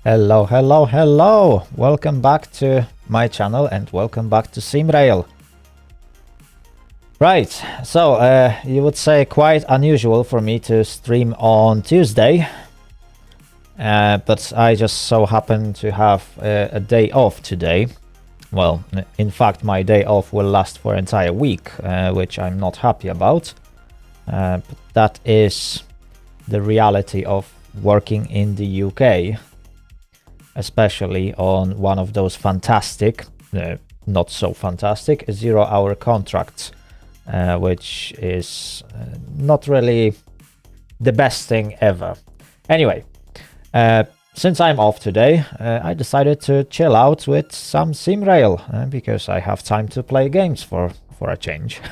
Hello, hello, hello! Welcome back to my channel and welcome back to SimRail. Right, so you would say quite unusual for me to stream on Tuesday, but I just so happen to have a day off today. Well, in fact, my day off will last for an entire week, which I'm not happy about. But that is the reality of working in the UK. Especially on one of those fantastic, not so fantastic, 0-hour contracts, which is not really the best thing ever. Anyway, since I'm off today, I decided to chill out with some SimRail, because I have time to play games for a change.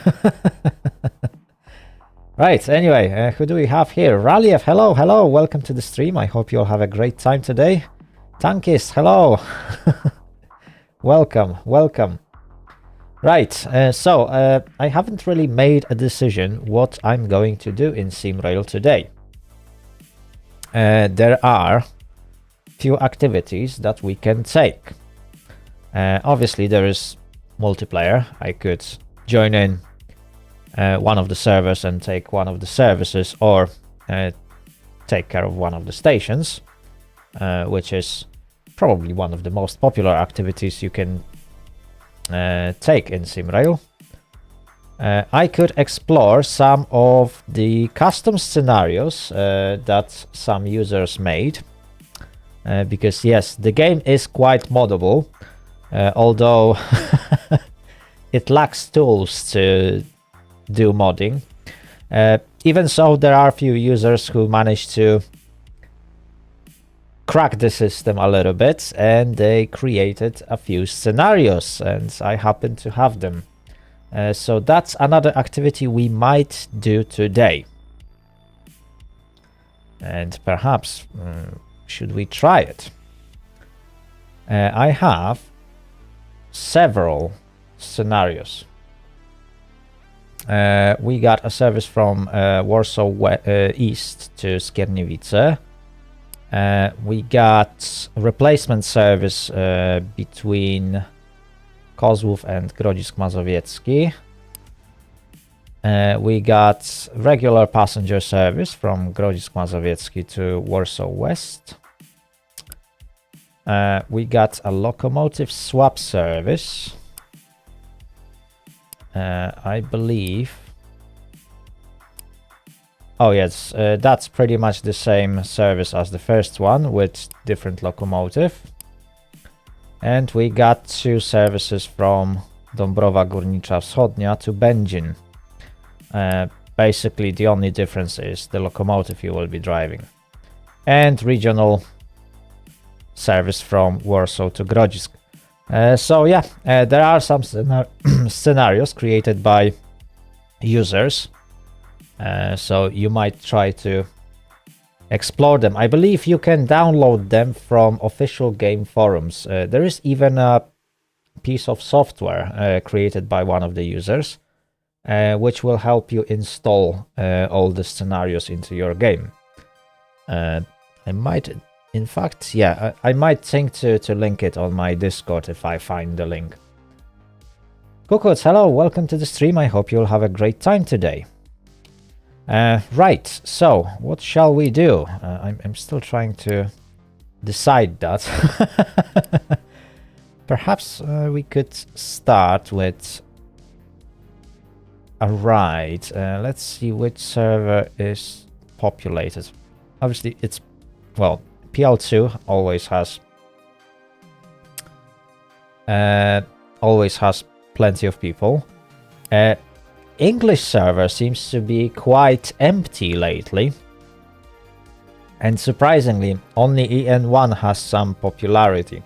Right, anyway, who do we have here? Raliev, hello, hello, welcome to the stream. I hope you'll have a great time today. Tankis, hello. Welcome, welcome. Right, so I haven't really made a decision what I'm going to do in SimRail today. There are few activities that we can take. Obviously there is multiplayer. I could join in one of the servers and take one of the services, or take care of one of the stations. Which is probably one of the most popular activities you can take in SimRail. I could explore some of the custom scenarios that some users made, because yes, the game is quite moddable, although it lacks tools to do modding. Even so, there are a few users who managed to crack the system a little bit, and they created a few scenarios, and I happen to have them. So that's another activity we might do today. And perhaps should we try it? I have several scenarios. We got a service from Warsaw East to Skierniewice. We got replacement service between Kozłów and Grodzisk Mazowiecki. We got regular passenger service from Grodzisk Mazowiecki to Warsaw West. We got a locomotive swap service. I believe. Oh yes, that's pretty much the same service as the first one with different locomotive. And we got two services from Dąbrowa Górnicza Wschodnia to Będzin. Basically the only difference is the locomotive you will be driving. And regional service from Warsaw to Grodzisk. So yeah, there are some scenarios created by users. So you might try to explore them. I believe you can download them from official game forums. There is even a piece of software created by one of the users, which will help you install all the scenarios into your game. I might, in fact, yeah, I might think to link it on my Discord if I find the link. Kukuts, hello, welcome to the stream. I hope you'll have a great time today. Right, so what shall we do? I'm still trying to decide that. Perhaps we could start with a ride. Let's see which server is populated. Obviously, it's, well, PL2 always has plenty of people. English server seems to be quite empty lately, and surprisingly only EN1 has some popularity,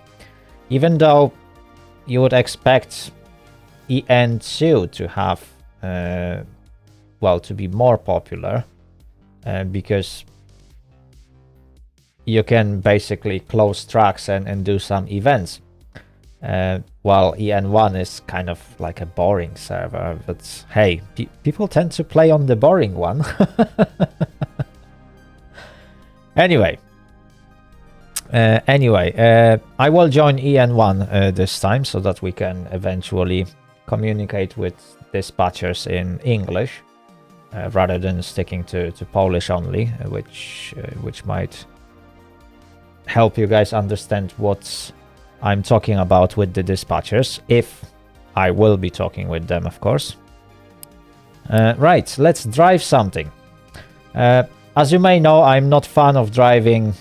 even though you would expect EN2 to have well, to be more popular, because you can basically close tracks and do some events. While EN1 is kind of like a boring server, but hey, people tend to play on the boring one. Anyway, Anyway, I will join EN1 this time so that we can eventually communicate with dispatchers in English rather than sticking to Polish only, which might help you guys understand what I'm talking about with the dispatchers, if I will be talking with them, of course. Right, let's drive something. As you may know, I'm not fan of driving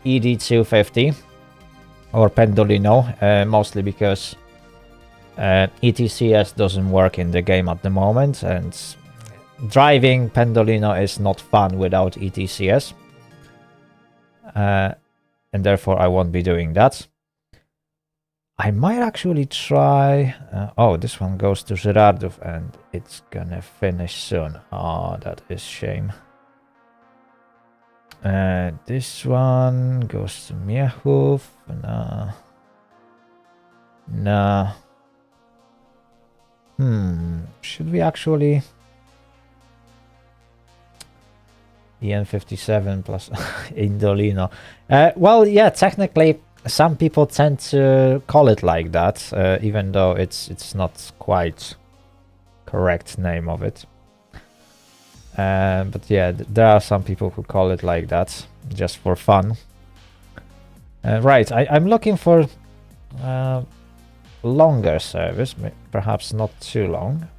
ED250 or Pendolino, mostly because ETCS doesn't work in the game at the moment, and driving Pendolino is not fun without ETCS. And therefore I won't be doing that. I might actually try... oh, this one goes to Żyrardów and it's gonna finish soon. Oh, that is shame. This one goes to Miechów. Nah. Should we actually... EN57 plus Indolino. Well, yeah, technically some people tend to call it like that, even though it's not quite correct name of it. But yeah, there are some people who call it like that just for fun. Right, I'm looking for longer service, perhaps not too long.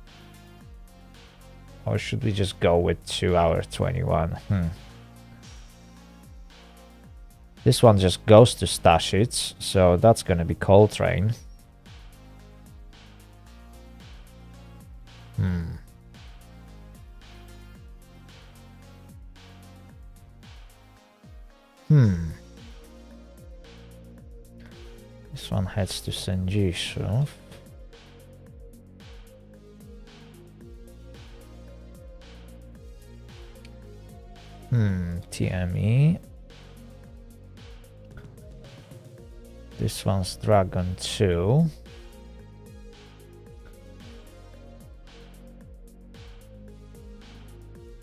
Or should we just go with 2 hours 21? This one just goes to Staszic, so that's gonna be Coltrane. This one heads to Sędziszów. TME. This one's Dragon 2.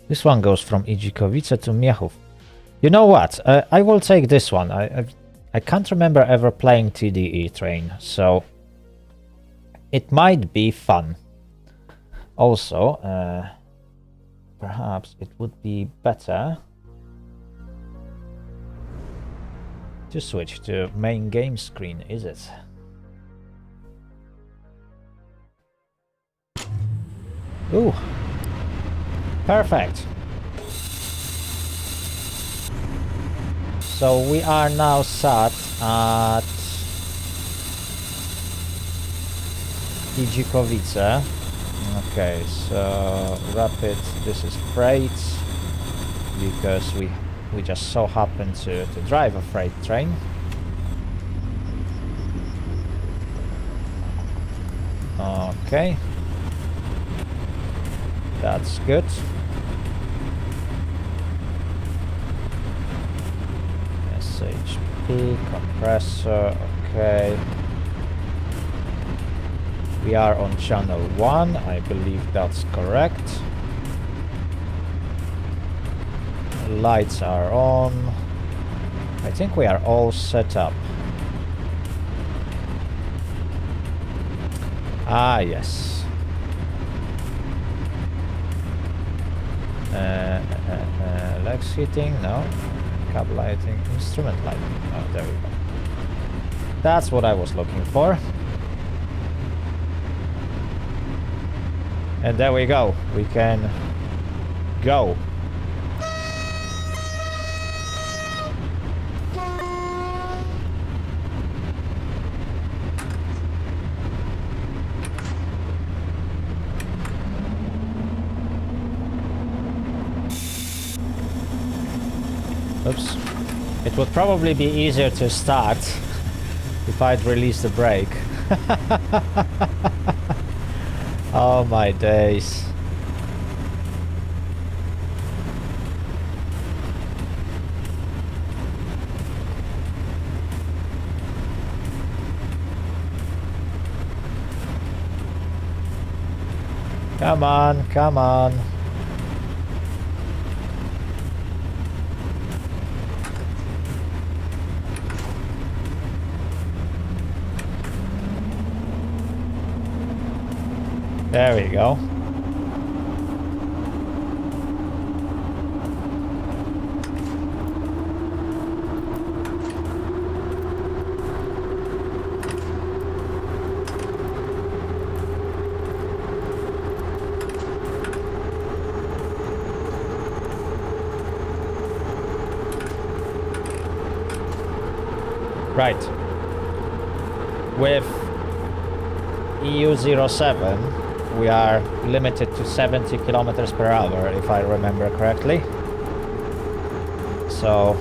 This one goes from Idzikowice to Miechów. You know what? I will take this one. I can't remember ever playing TDE train, so it might be fun. Also, perhaps it would be better to switch to main game screen, is it? Ooh, perfect. So we are now sat at Idzikowice. Okay, so rapid, this is freight, because we just so happen to drive a freight train. Okay, that's good. SHP, compressor, okay. We are on channel 1, I believe that's correct. Lights are on. I think we are all set up. Ah, yes. Legs heating, no. Cab lighting, instrument lighting. Oh, there we go. That's what I was looking for. And there we go. We can go. Oops. It would probably be easier to start if I'd released the brake. Oh my days. Come on, come on. There we go. Right. With EU07, we are limited to 70 kilometers per hour, if I remember correctly. So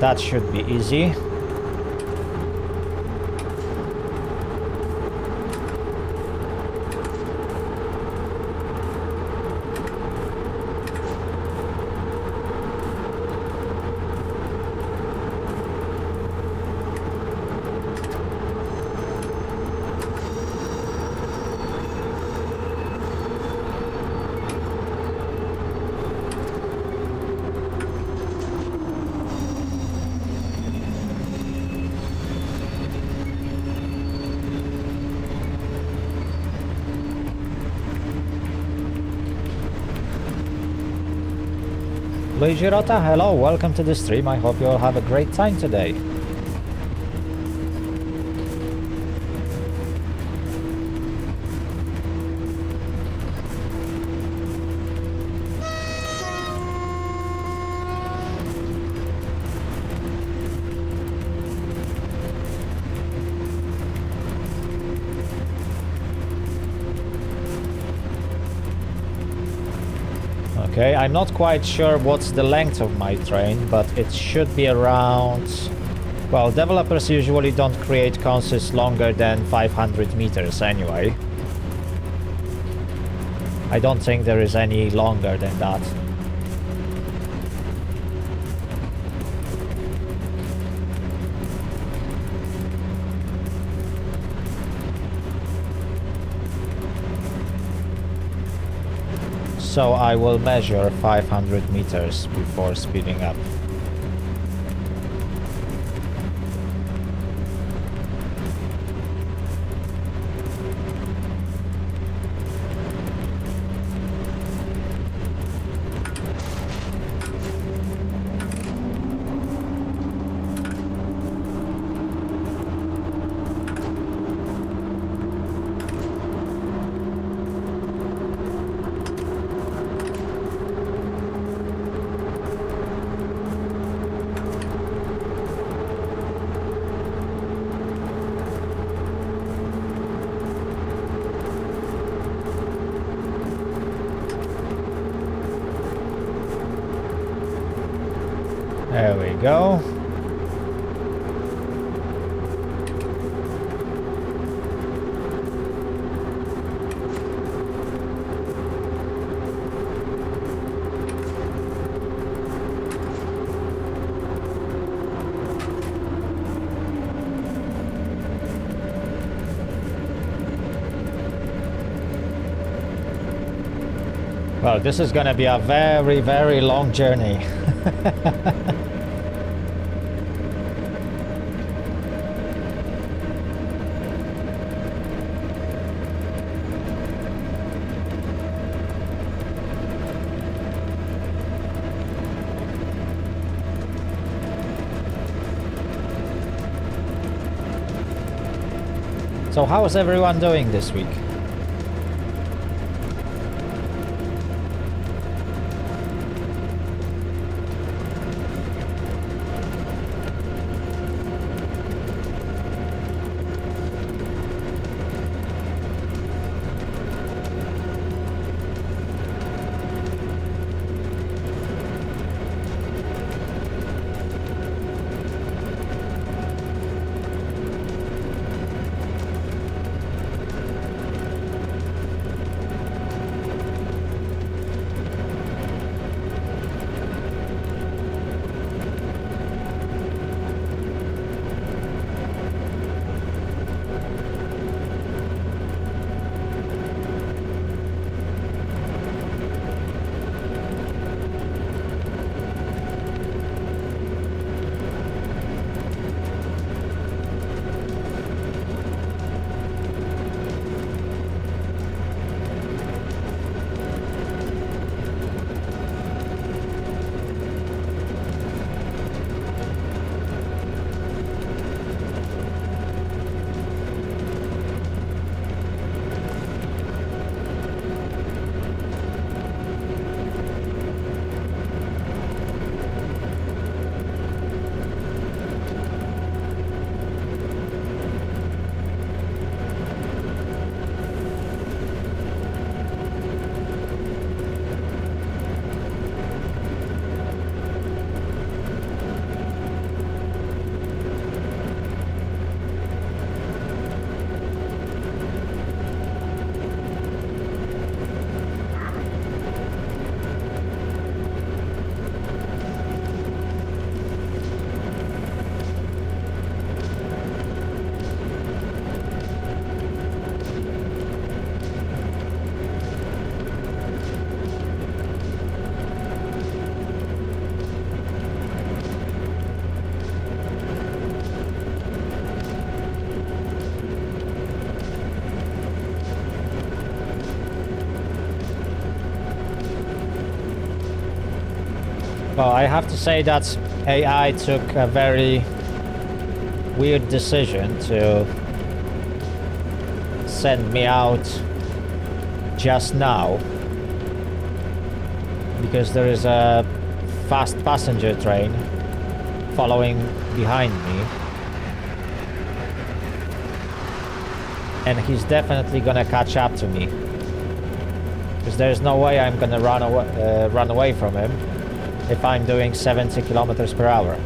that should be easy. Luigi Rota, hello, welcome to the stream. I hope you all have a great time today. Okay, I'm not quite sure what's the length of my train, but it should be around... Well, developers usually don't create consoles longer than 500 meters anyway. I don't think there is any longer than that. So I will measure 500 meters before speeding up. There we go. Well, this is gonna be a very, very long journey. So how is everyone doing this week? Well, I have to say that AI took a very weird decision to send me out just now, because there is a fast passenger train following behind me, and he's definitely gonna catch up to me, because there's no way I'm gonna run away from him if I'm doing 70 kilometers per hour.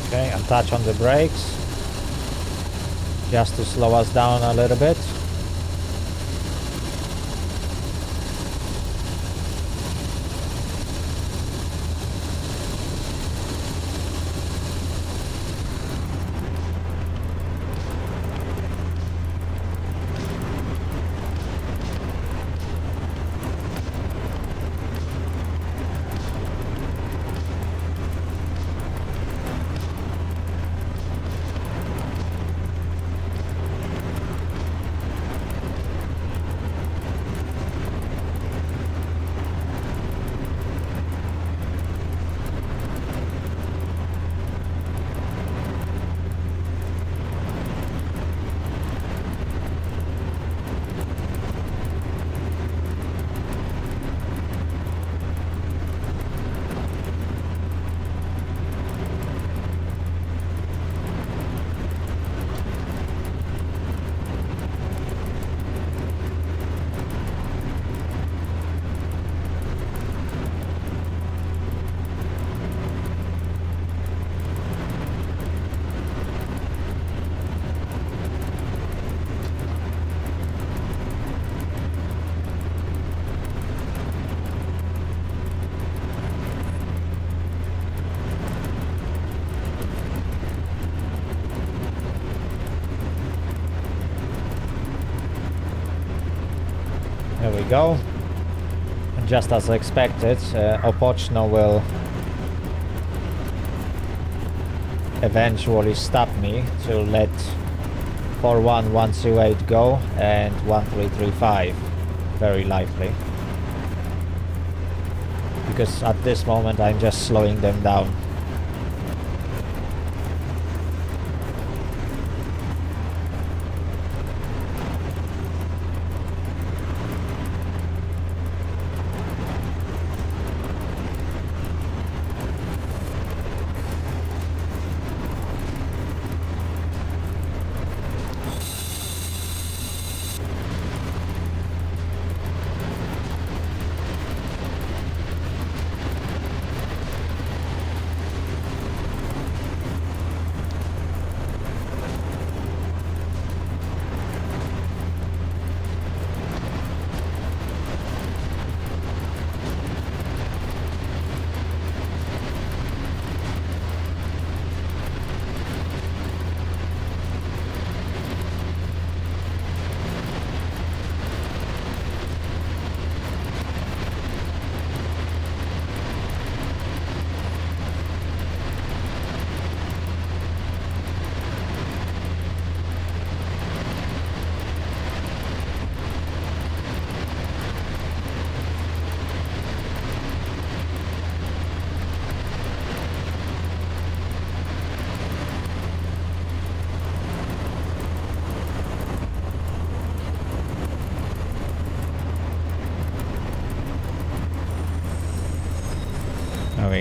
Okay, and touch on the brakes just to slow us down a little bit. There we go. And just as expected, Opochno will eventually stop me to let 41128 go and 1335, very likely, because at this moment I'm just slowing them down.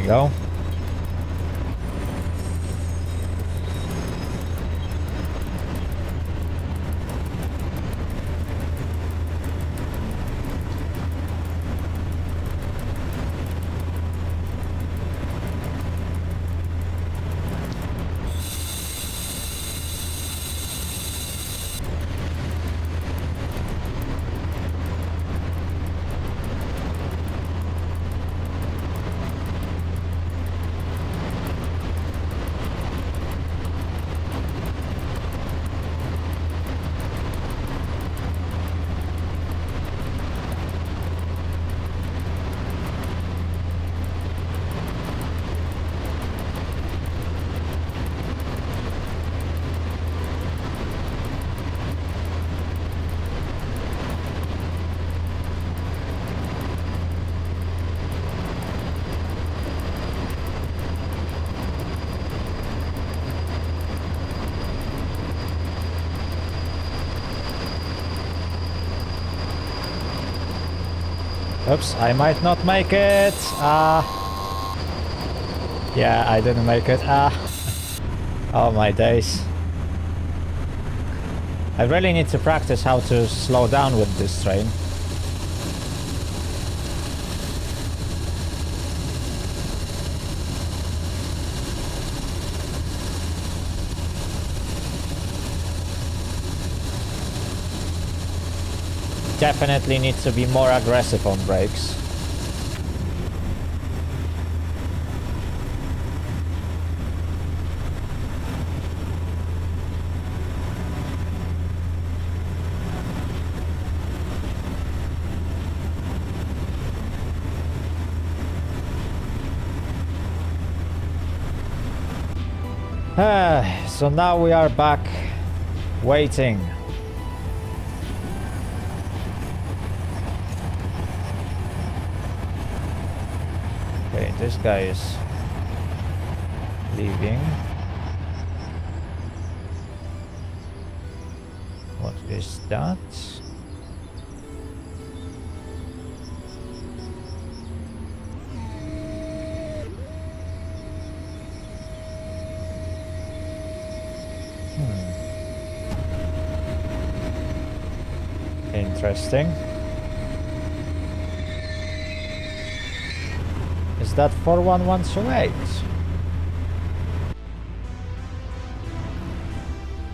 we go. Oops, I might not make it. Yeah, I didn't make it. Oh my days. I really need to practice how to slow down with this train. Definitely need to be more aggressive on brakes. So now we are back waiting. Okay, this guy is leaving. What is that? Interesting. Is that 41128?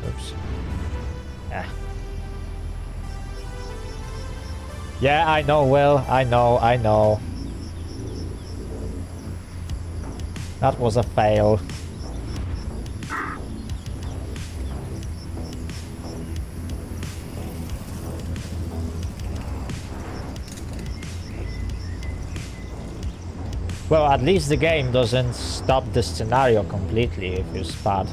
Oops. Yeah, I know, Will. I know. That was a fail. Well, at least the game doesn't stop the scenario completely if you spad.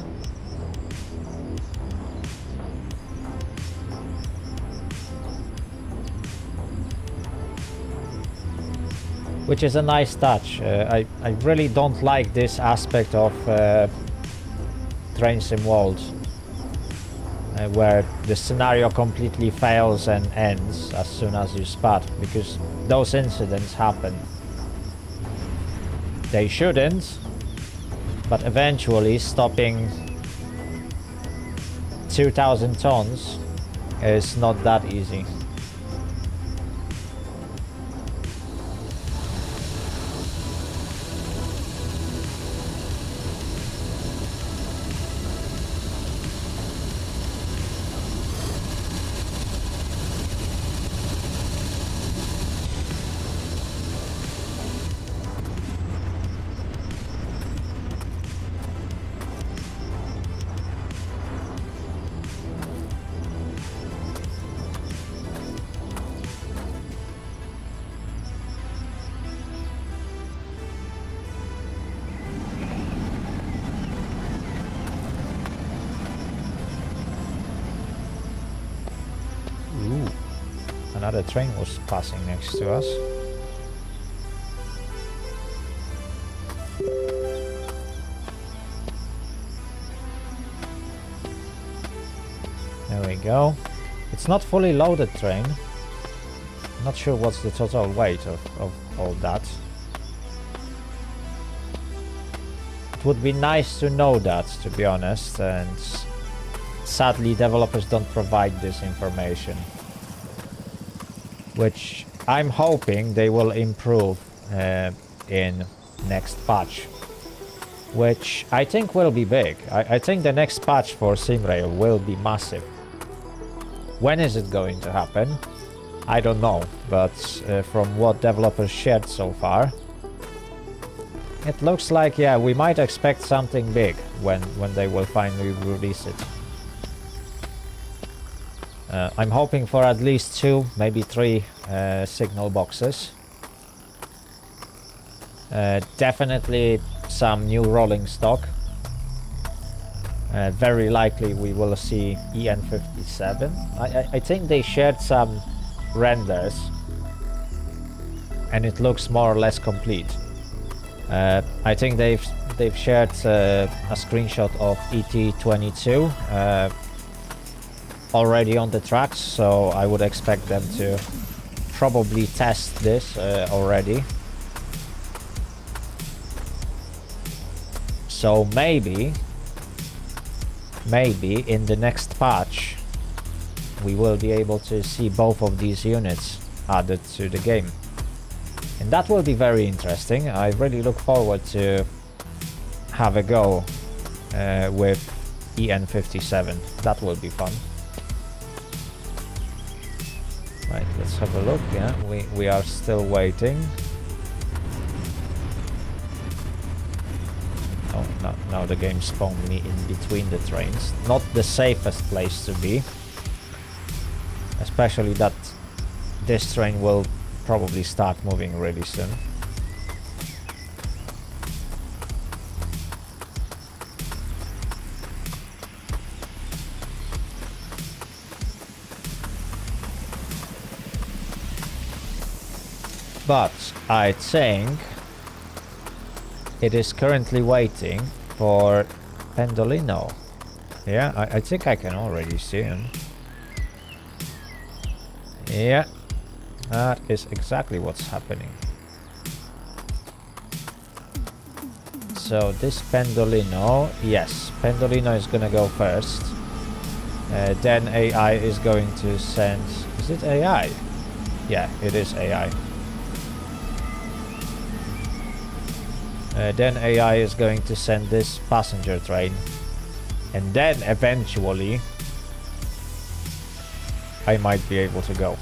Which is a nice touch. I really don't like this aspect of Train Sim World, where the scenario completely fails and ends as soon as you spad, because those incidents happen. They shouldn't, but eventually stopping 2,000 tons is not that easy. Another train was passing next to us. There we go. It's not fully loaded train. Not sure what's the total weight of all that. It would be nice to know that, to be honest, and sadly developers don't provide this information, which I'm hoping they will improve in next patch, which I think will be big. I think the next patch for SimRail will be massive. When is it going to happen? I don't know, but from what developers shared so far, it looks like, yeah, we might expect something big when they will finally release it. I'm hoping for at least 2, maybe 3 signal boxes. Definitely some new rolling stock. Very likely we will see EN57. I think they shared some renders and it looks more or less complete. I think they've shared a screenshot of ET22 already on the tracks, so I would expect them to probably test this already. So maybe in the next patch we will be able to see both of these units added to the game. And that will be very interesting. I really look forward to have a go with EN57. That will be fun. Right, let's have a look. Yeah, we are still waiting. Oh, now the game spawned me in between the trains. Not the safest place to be. Especially that this train will probably start moving really soon. But I think it is currently waiting for Pendolino. Yeah, I think I can already see him. Yeah, that is exactly what's happening. So this Pendolino, yes, Pendolino is gonna go first. Then AI is going to send... Is it AI? Yeah, it is AI. Then AI is going to send this passenger train. And then eventually I might be able to go.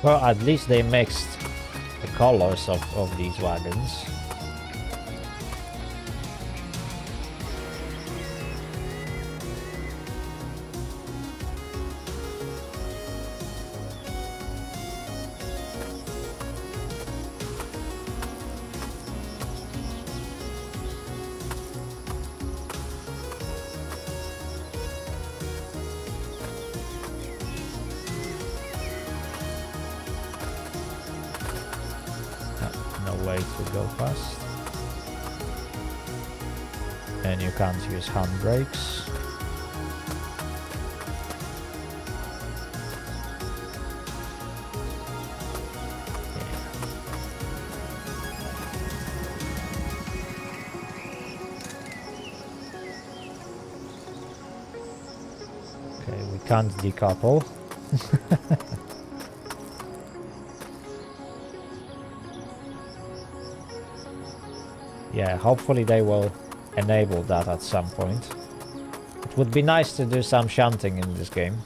Well, at least they mixed the colors of these wagons. Way to go fast, and you can't use handbrakes. can't decouple. Yeah, hopefully they will enable that at some point. It would be nice to do some shunting in this game.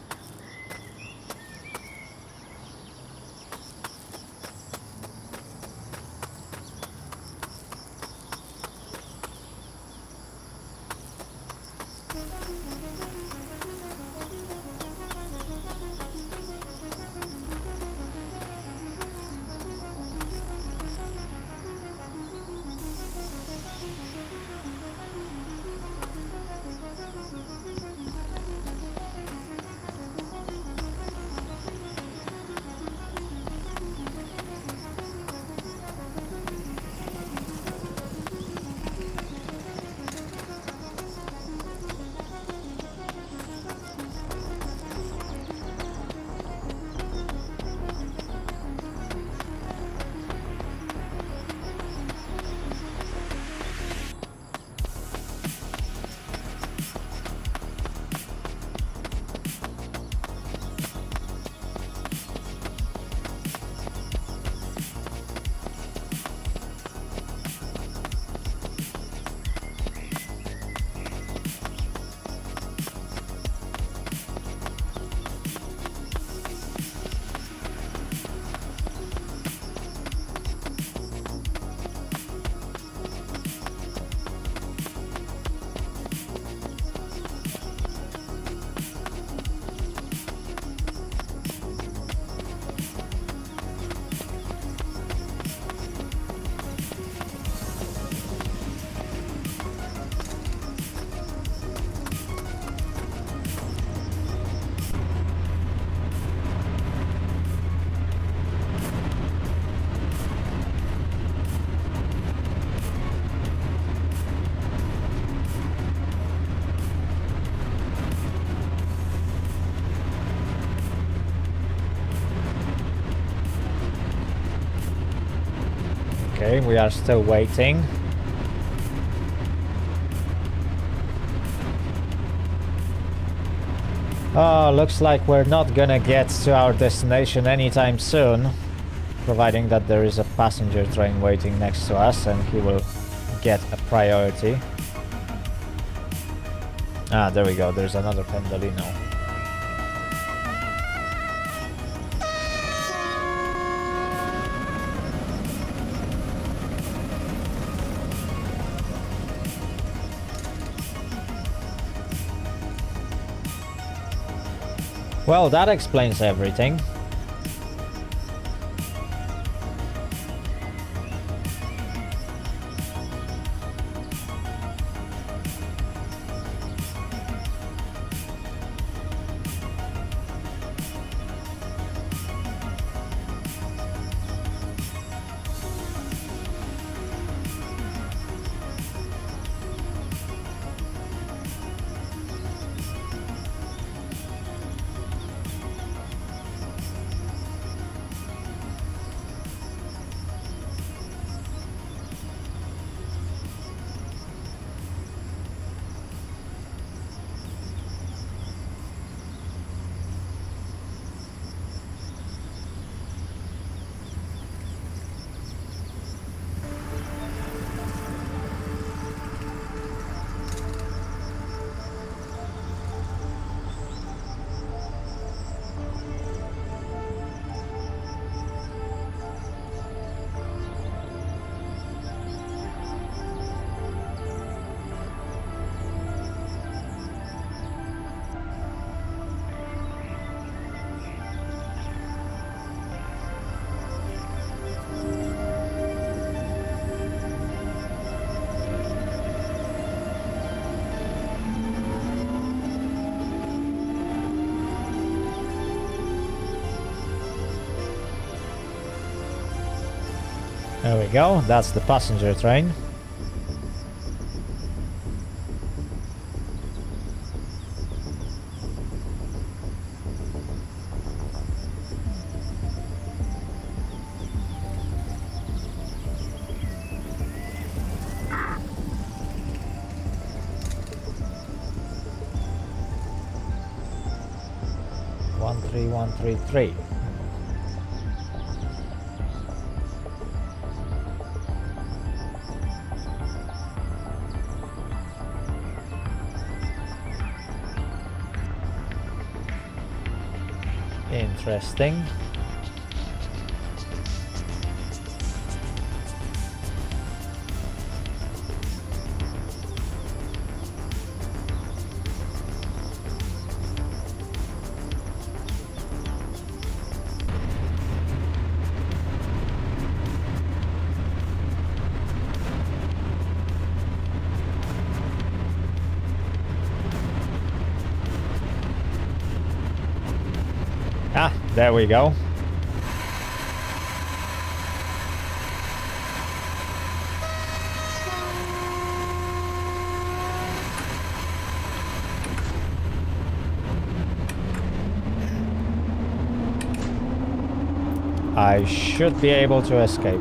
Okay, we are still waiting. Oh, looks like we're not gonna get to our destination anytime soon, providing that there is a passenger train waiting next to us and he will get a priority. Ah, there we go, there's another Pendolino. Well, that explains everything. There we go, that's the passenger train. 3133. Interesting. Ah, there we go. I should be able to escape.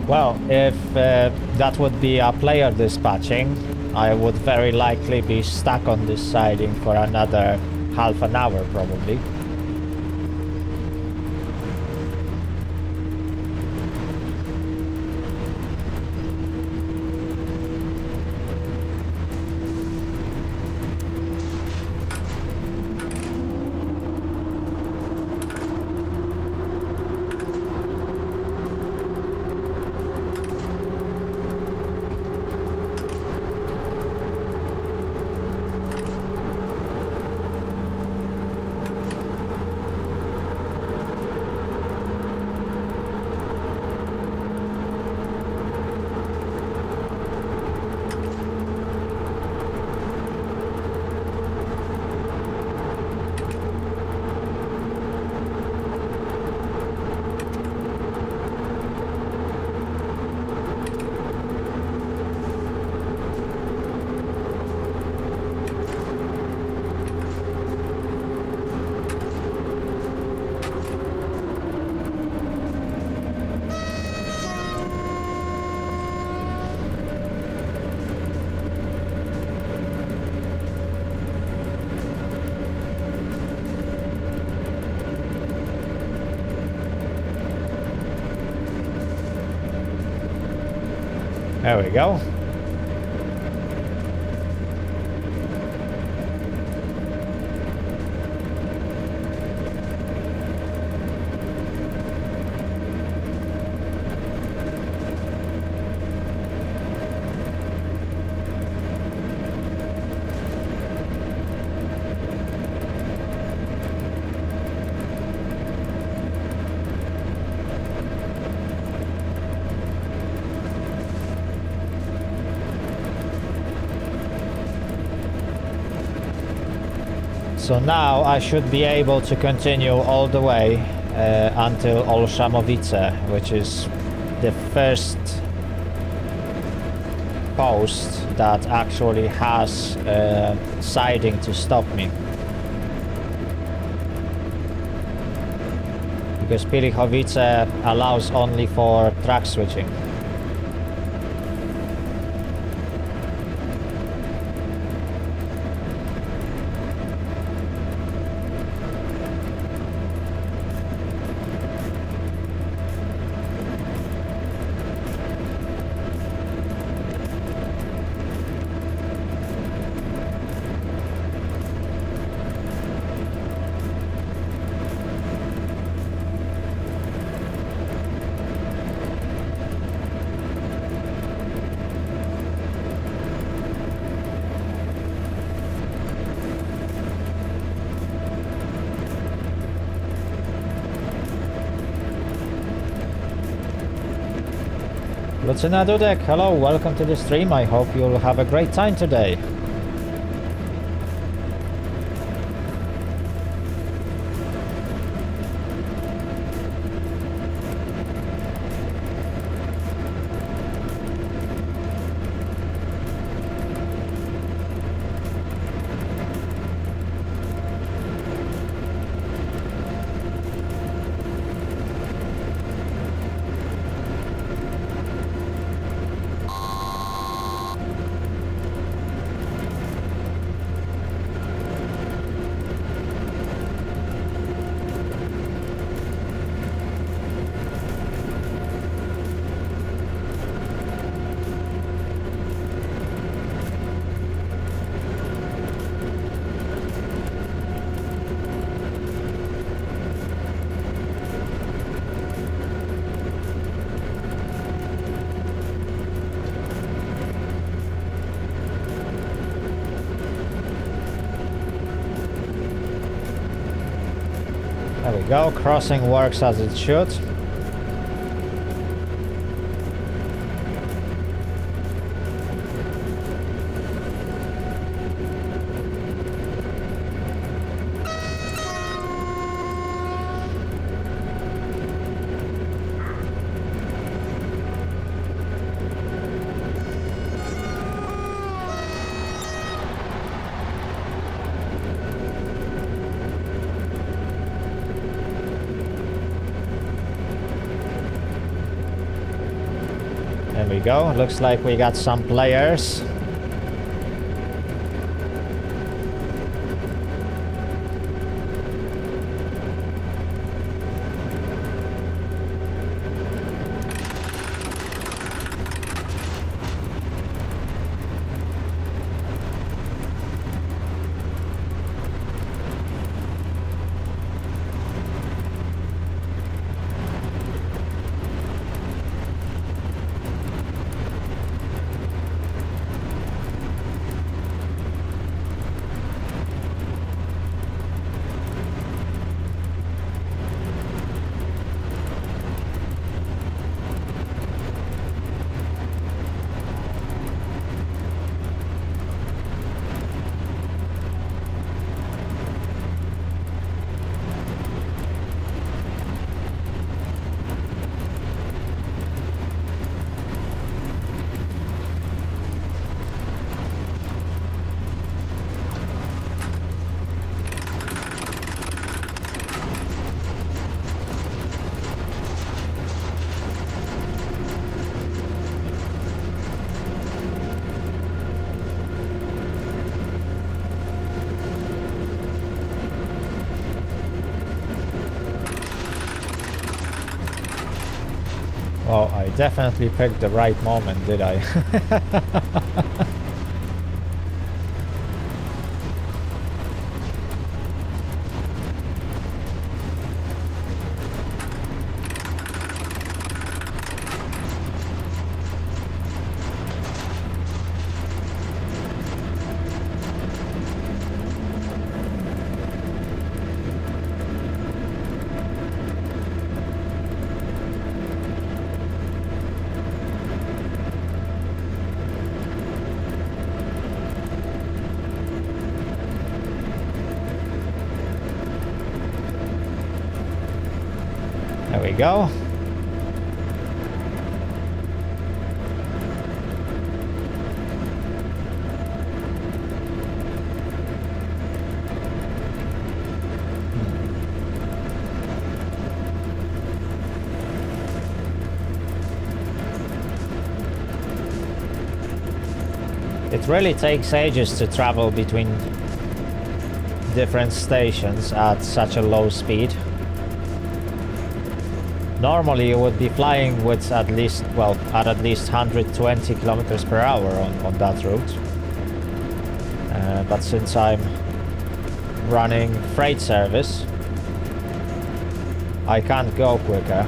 Well, if that would be a player dispatching, I would very likely be stuck on this siding for another half an hour probably. There we go. So now I should be able to continue all the way until Olszamowice, which is the first post that actually has siding to stop me. Because Pilichowice allows only for track switching. Lucina Dudek, hello, welcome to the stream. I hope you'll have a great time today. There we go, crossing works as it should. There we go, looks like we got some players. Oh, I definitely picked the right moment, did I? There we go. It really takes ages to travel between different stations at such a low speed. Normally you would be flying with at least 120 kilometers per hour on that route. But since I'm running freight service, I can't go quicker.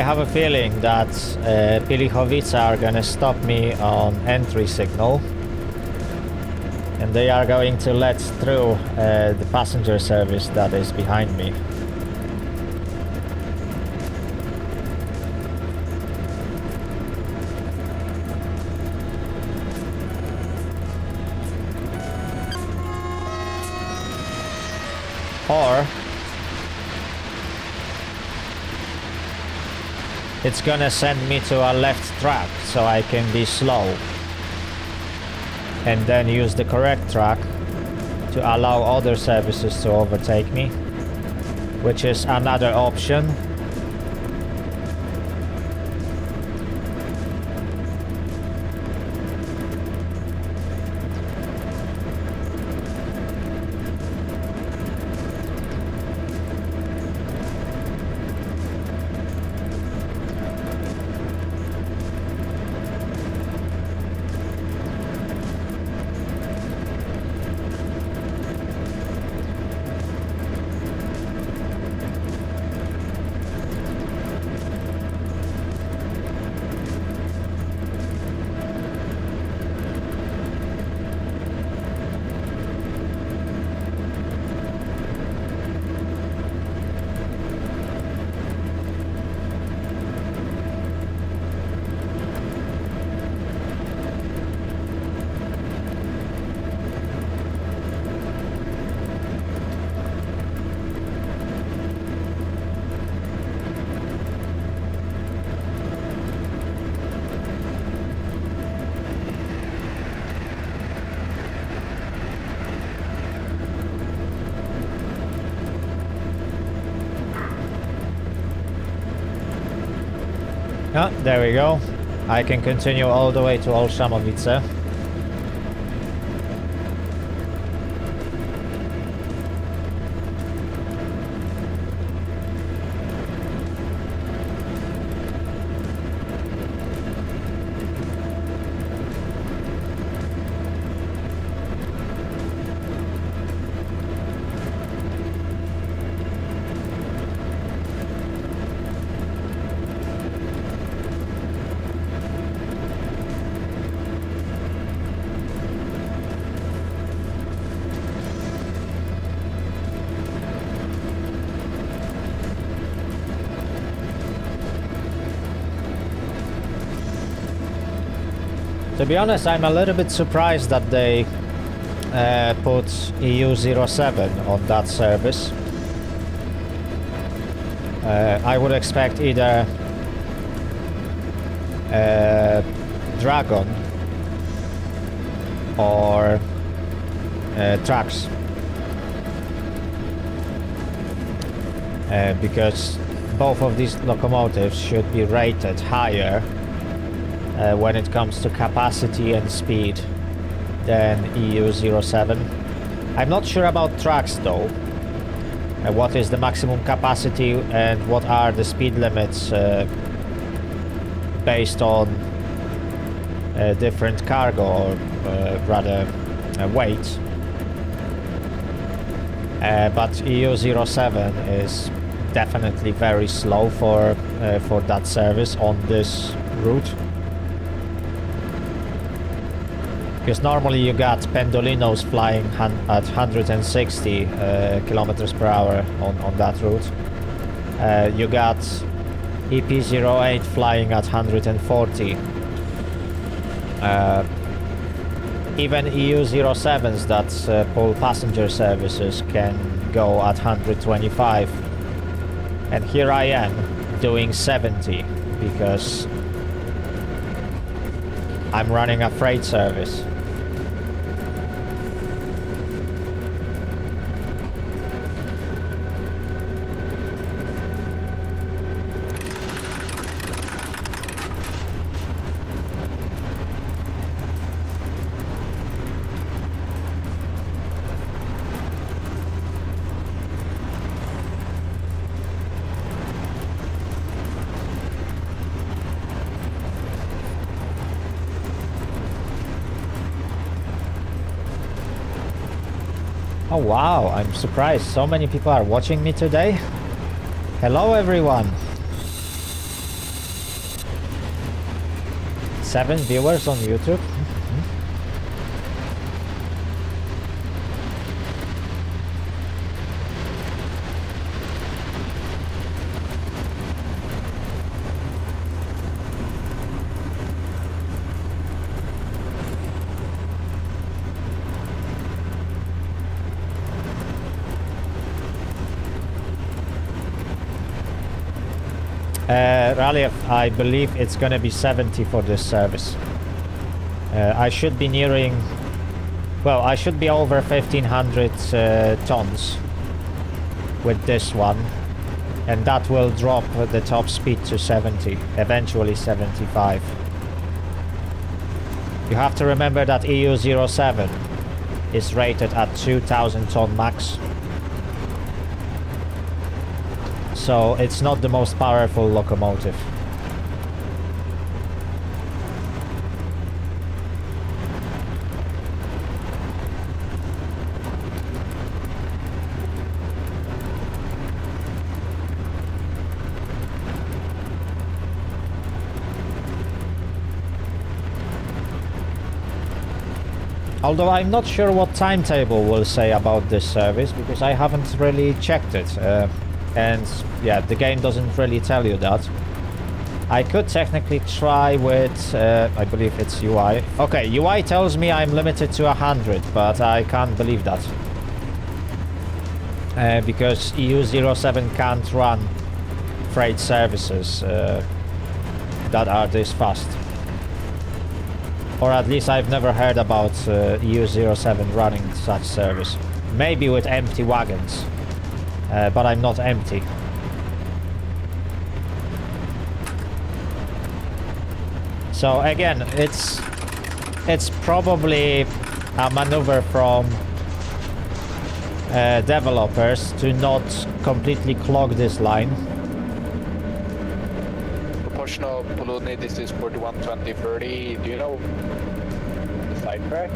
have a feeling that Pilichowice are gonna stop me on entry signal. And they are going to let through the passenger service that is behind me. Or it's gonna send me to a left track so I can be slow and then use the correct track to allow other services to overtake me, which is another option. Oh, there we go. I can continue all the way to Olszamowice. To be honest, I'm a little bit surprised that they put EU07 on that service. I would expect either Dragon or trucks, because both of these locomotives should be rated higher when it comes to capacity and speed than EU07. I'm not sure about trucks though. What is the maximum capacity and what are the speed limits based on different cargo, or rather weight. But EU07 is definitely very slow for that service on this route. Because normally you got Pendolinos flying at 160 kilometers per hour on that route. You got EP08 flying at 140. Even EU07s that pull passenger services can go at 125. And here I am doing 70 because I'm running a freight service. Oh wow, I'm surprised so many people are watching me today. Hello everyone. 7 viewers on YouTube. Rally, I believe it's gonna be 70 for this service. I should be nearing... Well, I should be over 1500 tons with this one. And that will drop the top speed to 70, eventually 75. You have to remember that EU07 is rated at 2000 ton max. So it's not the most powerful locomotive. Although I'm not sure what timetable will say about this service, because I haven't really checked it. And yeah, the game doesn't really tell you that. I could technically try with, I believe it's UI. Okay, UI tells me I'm limited to 100, but I can't believe that. Because EU07 can't run freight services that are this fast. Or at least I've never heard about EU07 running such service. Maybe with empty wagons. But I'm not empty. So again, it's probably a maneuver from developers to not completely clog this line. Proportional Poloni, this is 412030. Do you know the side track?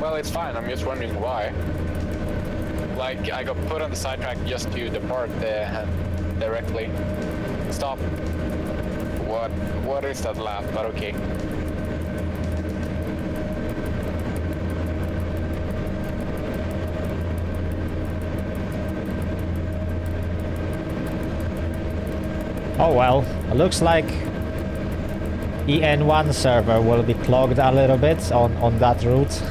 Well, it's fine. I'm just wondering why. Like, I got put on the sidetrack just to depart directly. Stop. What is that laugh? But okay. Oh well, it looks like EN1 server will be clogged a little bit on that route.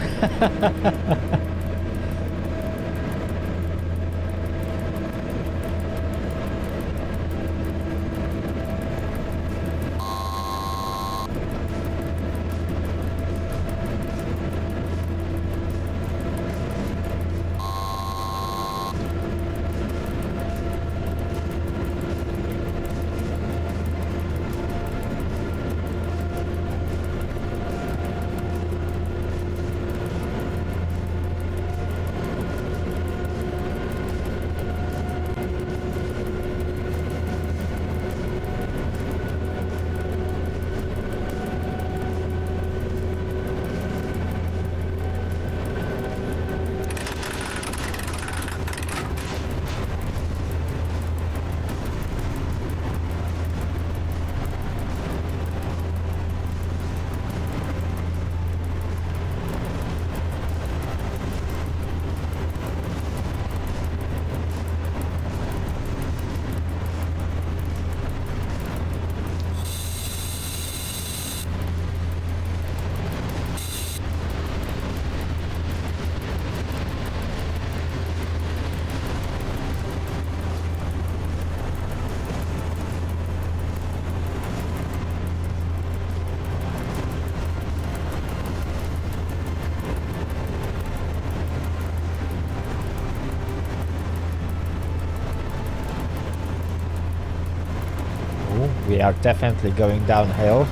We are definitely going downhill.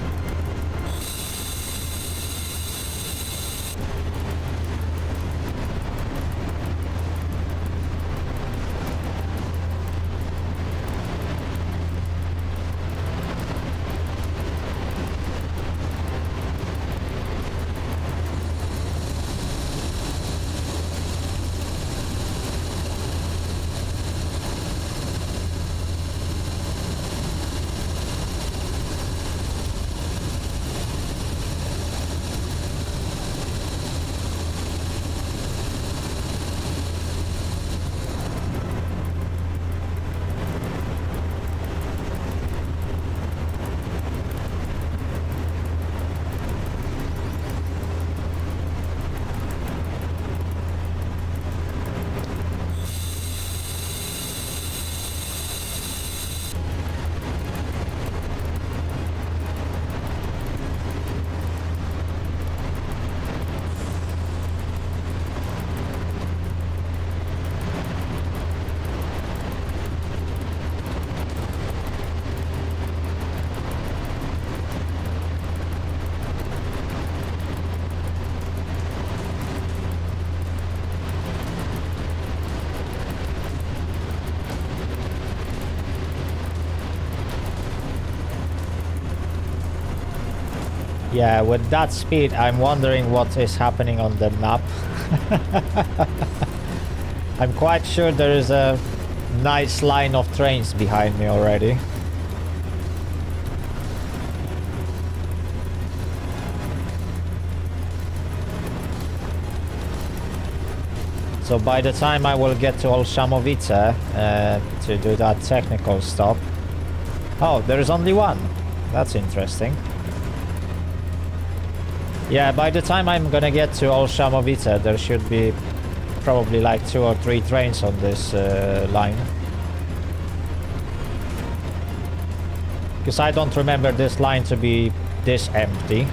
Yeah, with that speed, I'm wondering what is happening on the map. I'm quite sure there is a nice line of trains behind me already. So by the time I will get to Olszamowice to do that technical stop... Oh, there is only one. That's interesting. Yeah, by the time I'm gonna get to Olszamowice, there should be probably like 2 or 3 trains on this line. Because I don't remember this line to be this empty.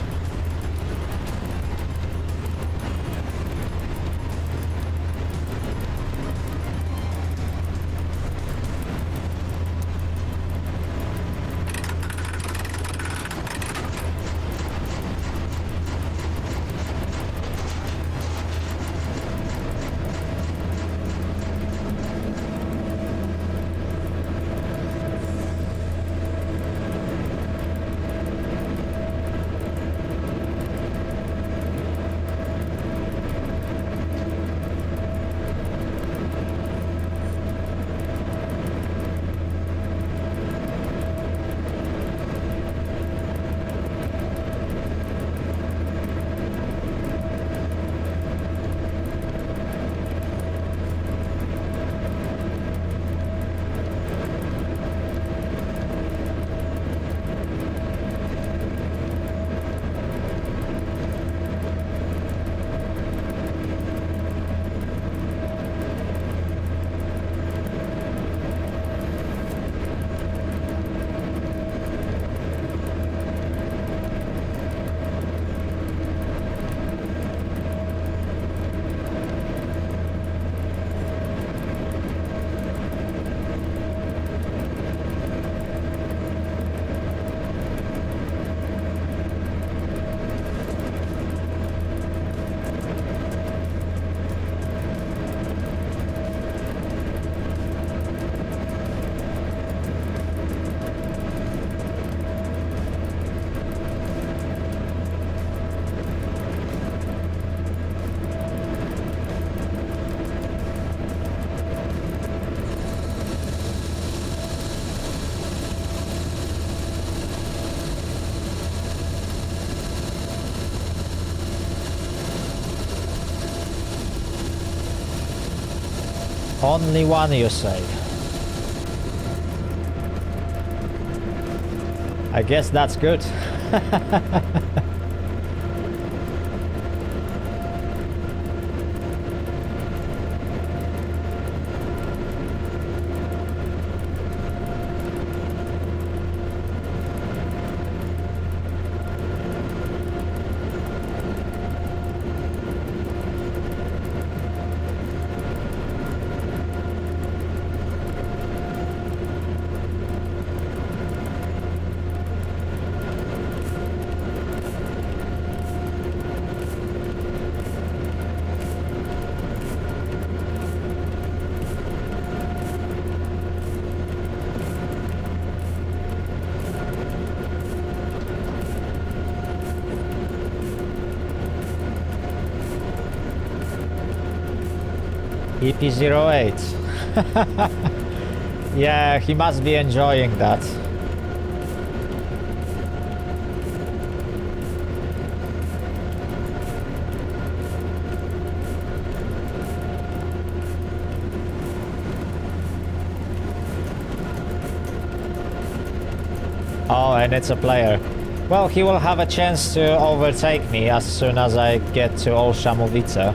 Only one, you say? I guess that's good. EP08. Yeah, he must be enjoying that. Oh, and it's a player. Well, he will have a chance to overtake me as soon as I get to Olszamowice.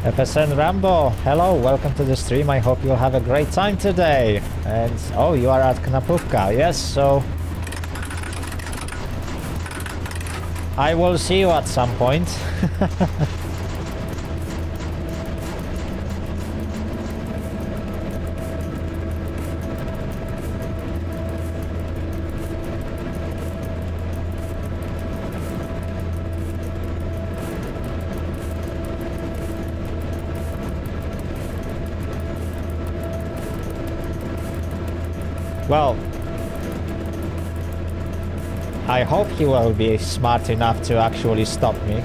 FSN Rambo, hello, welcome to the stream. I hope you'll have a great time today. And oh, you are at Knapówka, yes, so I will see you at some point. Well, I hope he will be smart enough to actually stop me.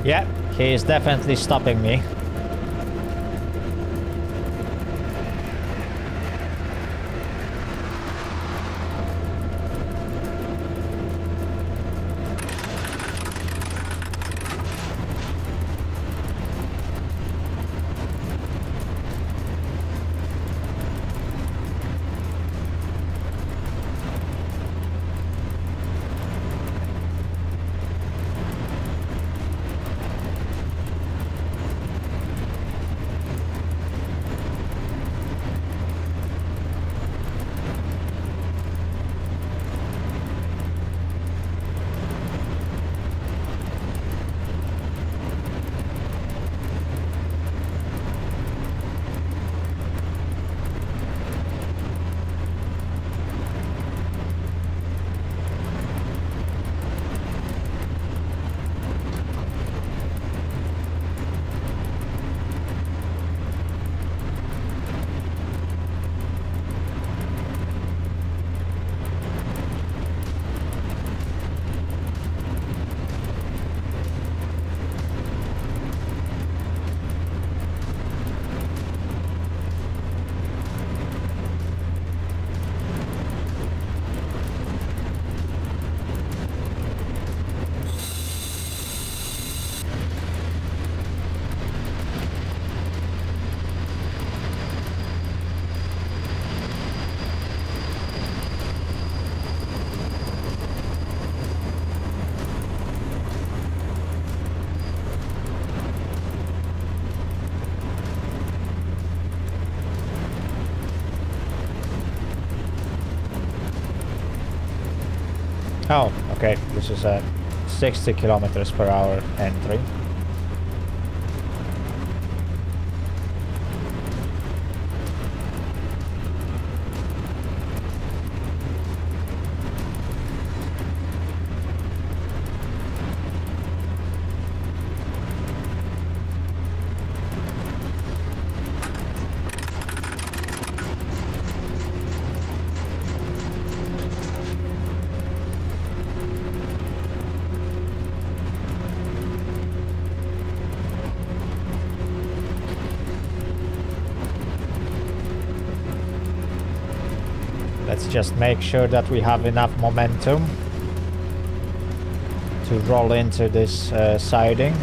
Yeah, he is definitely stopping me. Oh, okay, this is a 60 kilometers per hour entry. Let's just make sure that we have enough momentum. to roll into this siding.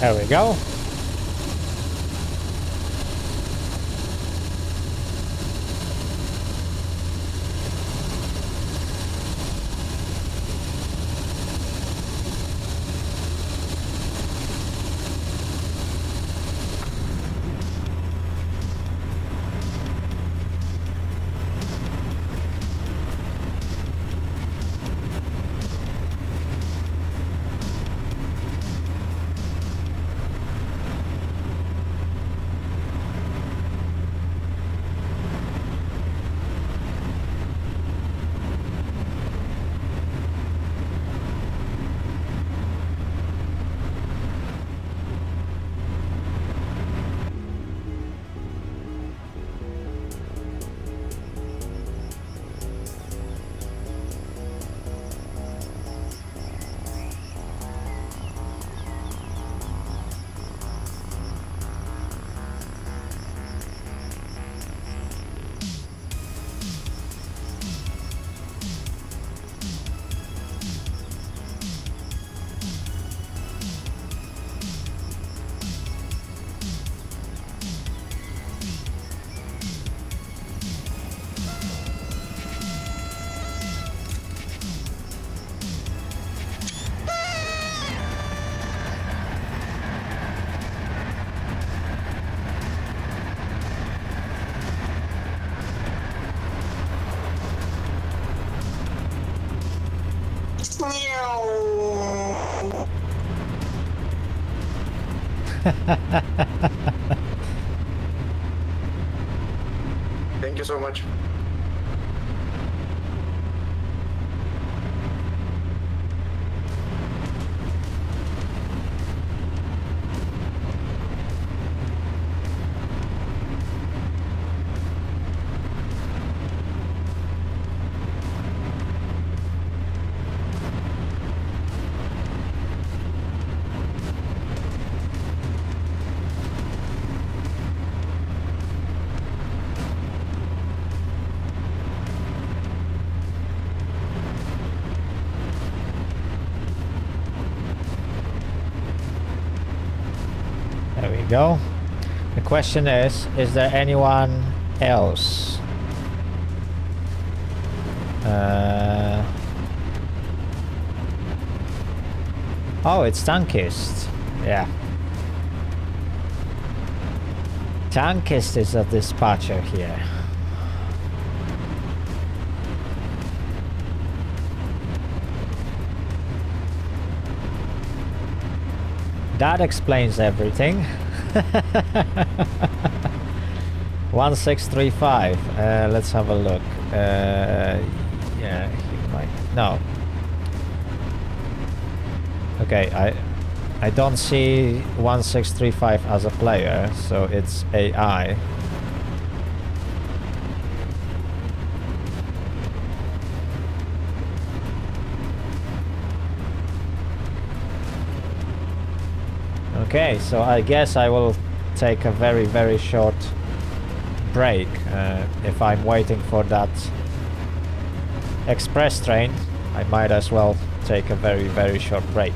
There we go. Thank you so much. There we go. The question is there anyone else Oh, it's Tankist. Yeah. Tankist is a dispatcher here. That explains everything. 1635. Let's have a look. Yeah, he might. No. Okay, I don't see 1635 as a player, so it's AI. Okay, so I guess I will take a very, very short break if I'm waiting for that express train. I might as well take a very, very short break.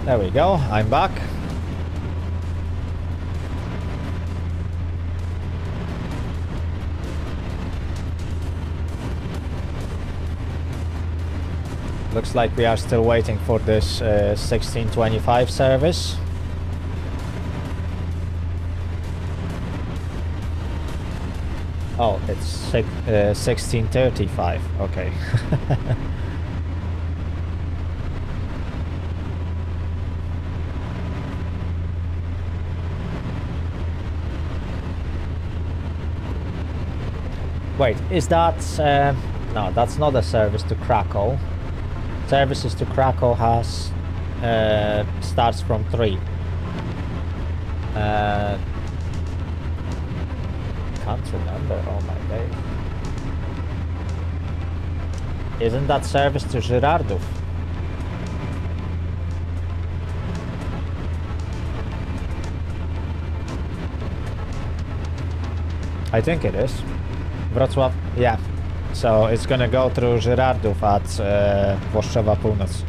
There we go, I'm back. Looks like we are still waiting for this 1625 service. Oh, it's 1635, okay. Wait, is that... no, that's not a service to Krakow. Services to Krakow has... starts from 3. Can't remember, oh my day. Isn't that service to Żyrardów? I think it is. Wrocław, yeah. So it's gonna go through Żyrardów at Włoszczowa Północ.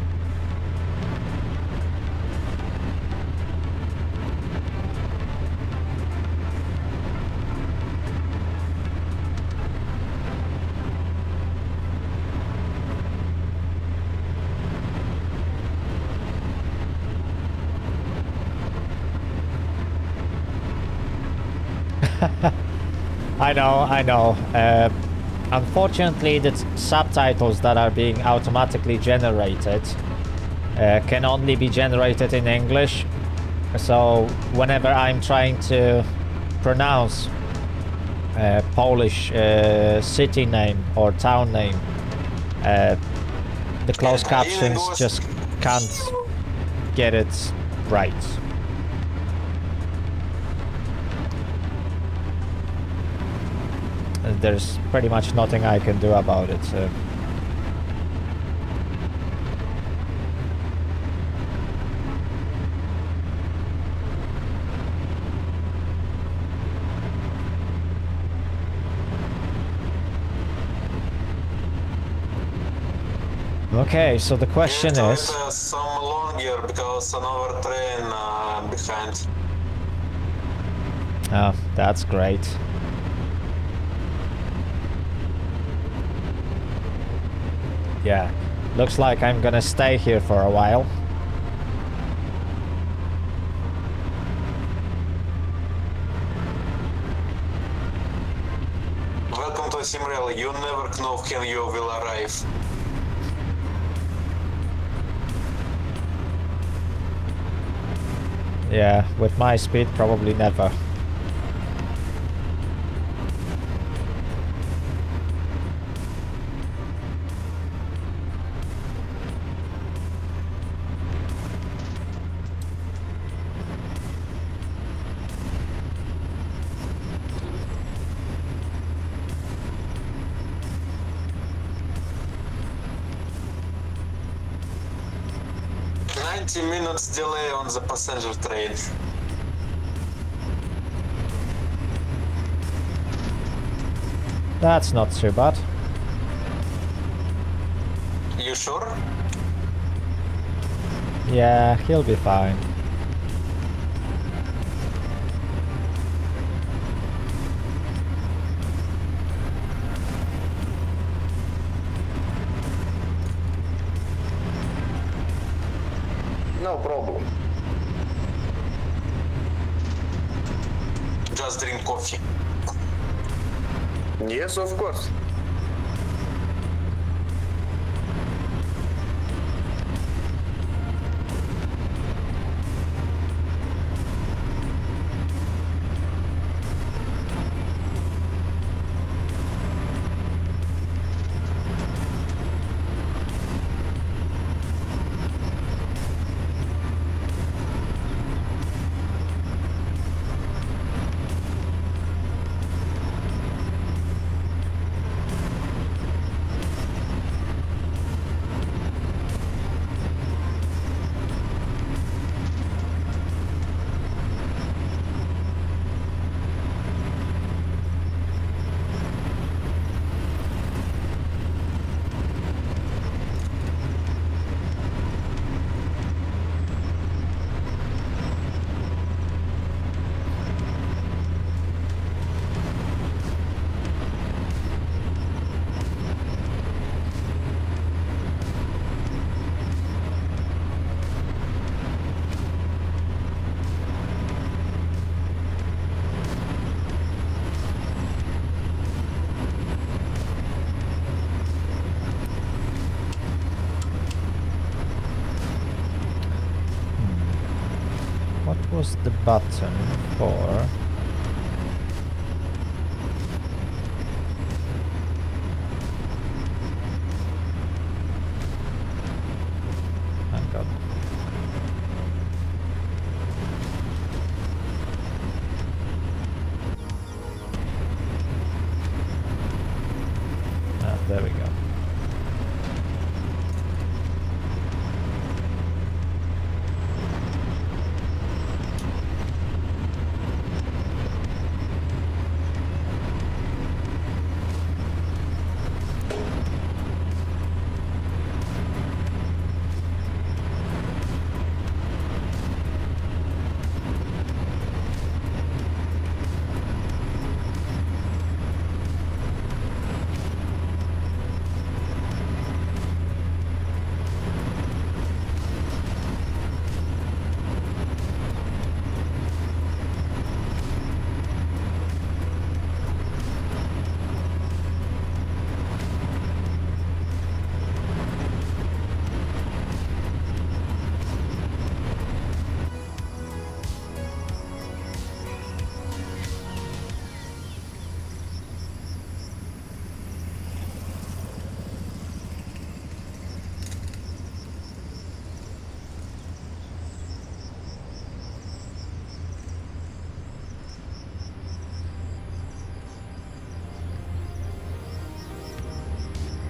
I know. Unfortunately, the subtitles that are being automatically generated can only be generated in English. So whenever I'm trying to pronounce Polish city name or town name, the closed captions just can't get it right. there's pretty much nothing I can do about it. Okay, so the question is... some longer because another train behind. Oh, that's great. Yeah, looks like I'm gonna stay here for a while. Welcome to SimRail. You never know when you will arrive. Yeah, with my speed, probably never. Minutes delay on the passenger train. That's not too bad. You sure? Yeah, he'll be fine. No problem. Just drink coffee. Yes, of course. What was the button for? Hang on. Ah, there we go.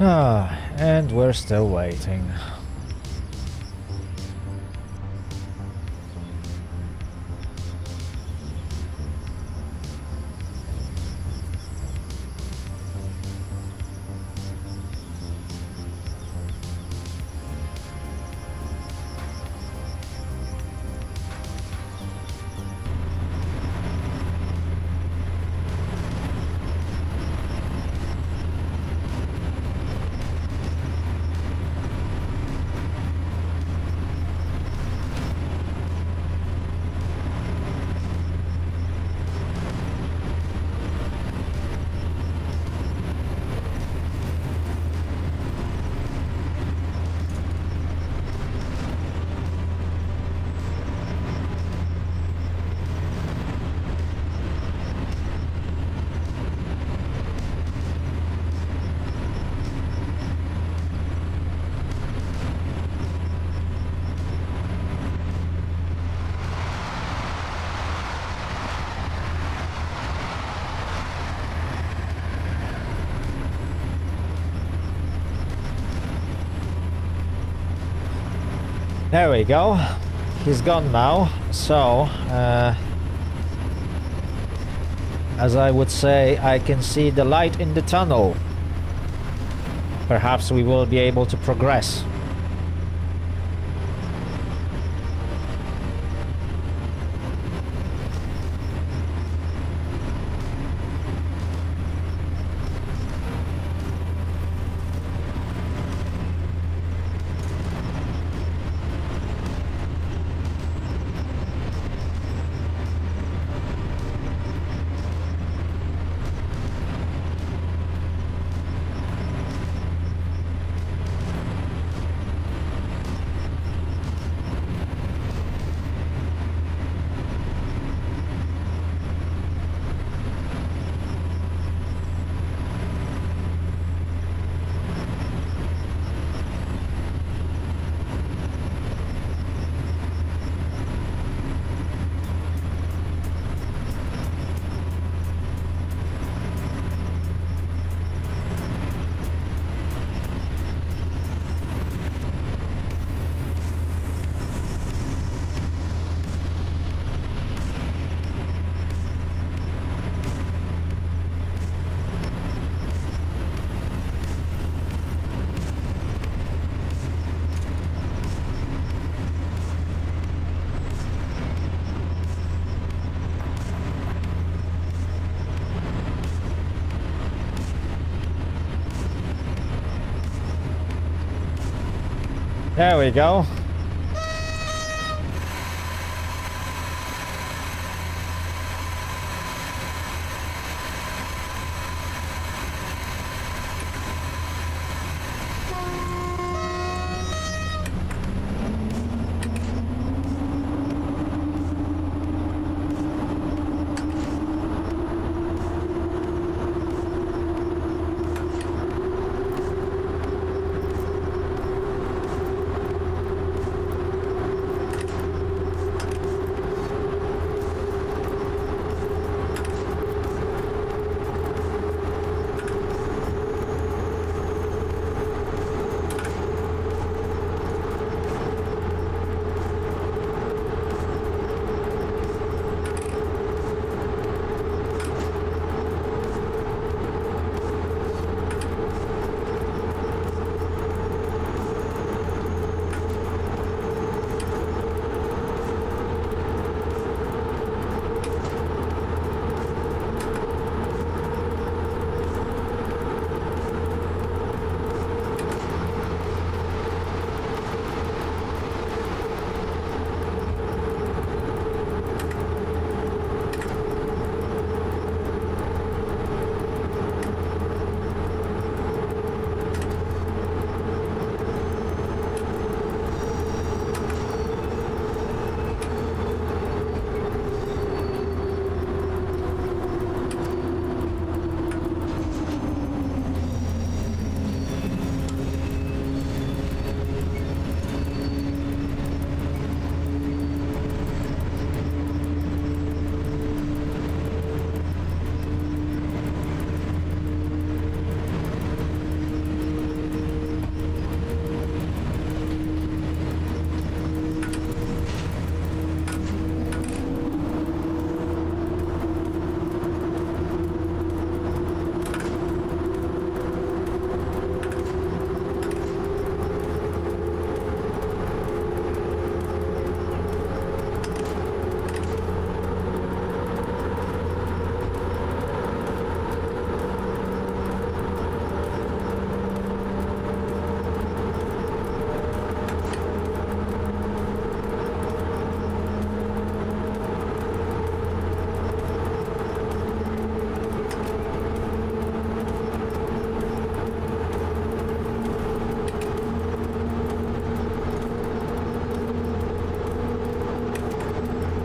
And we're still waiting. There we go. He's gone now. So, as I would say, I can see the light in the tunnel. Perhaps we will be able to progress. There we go.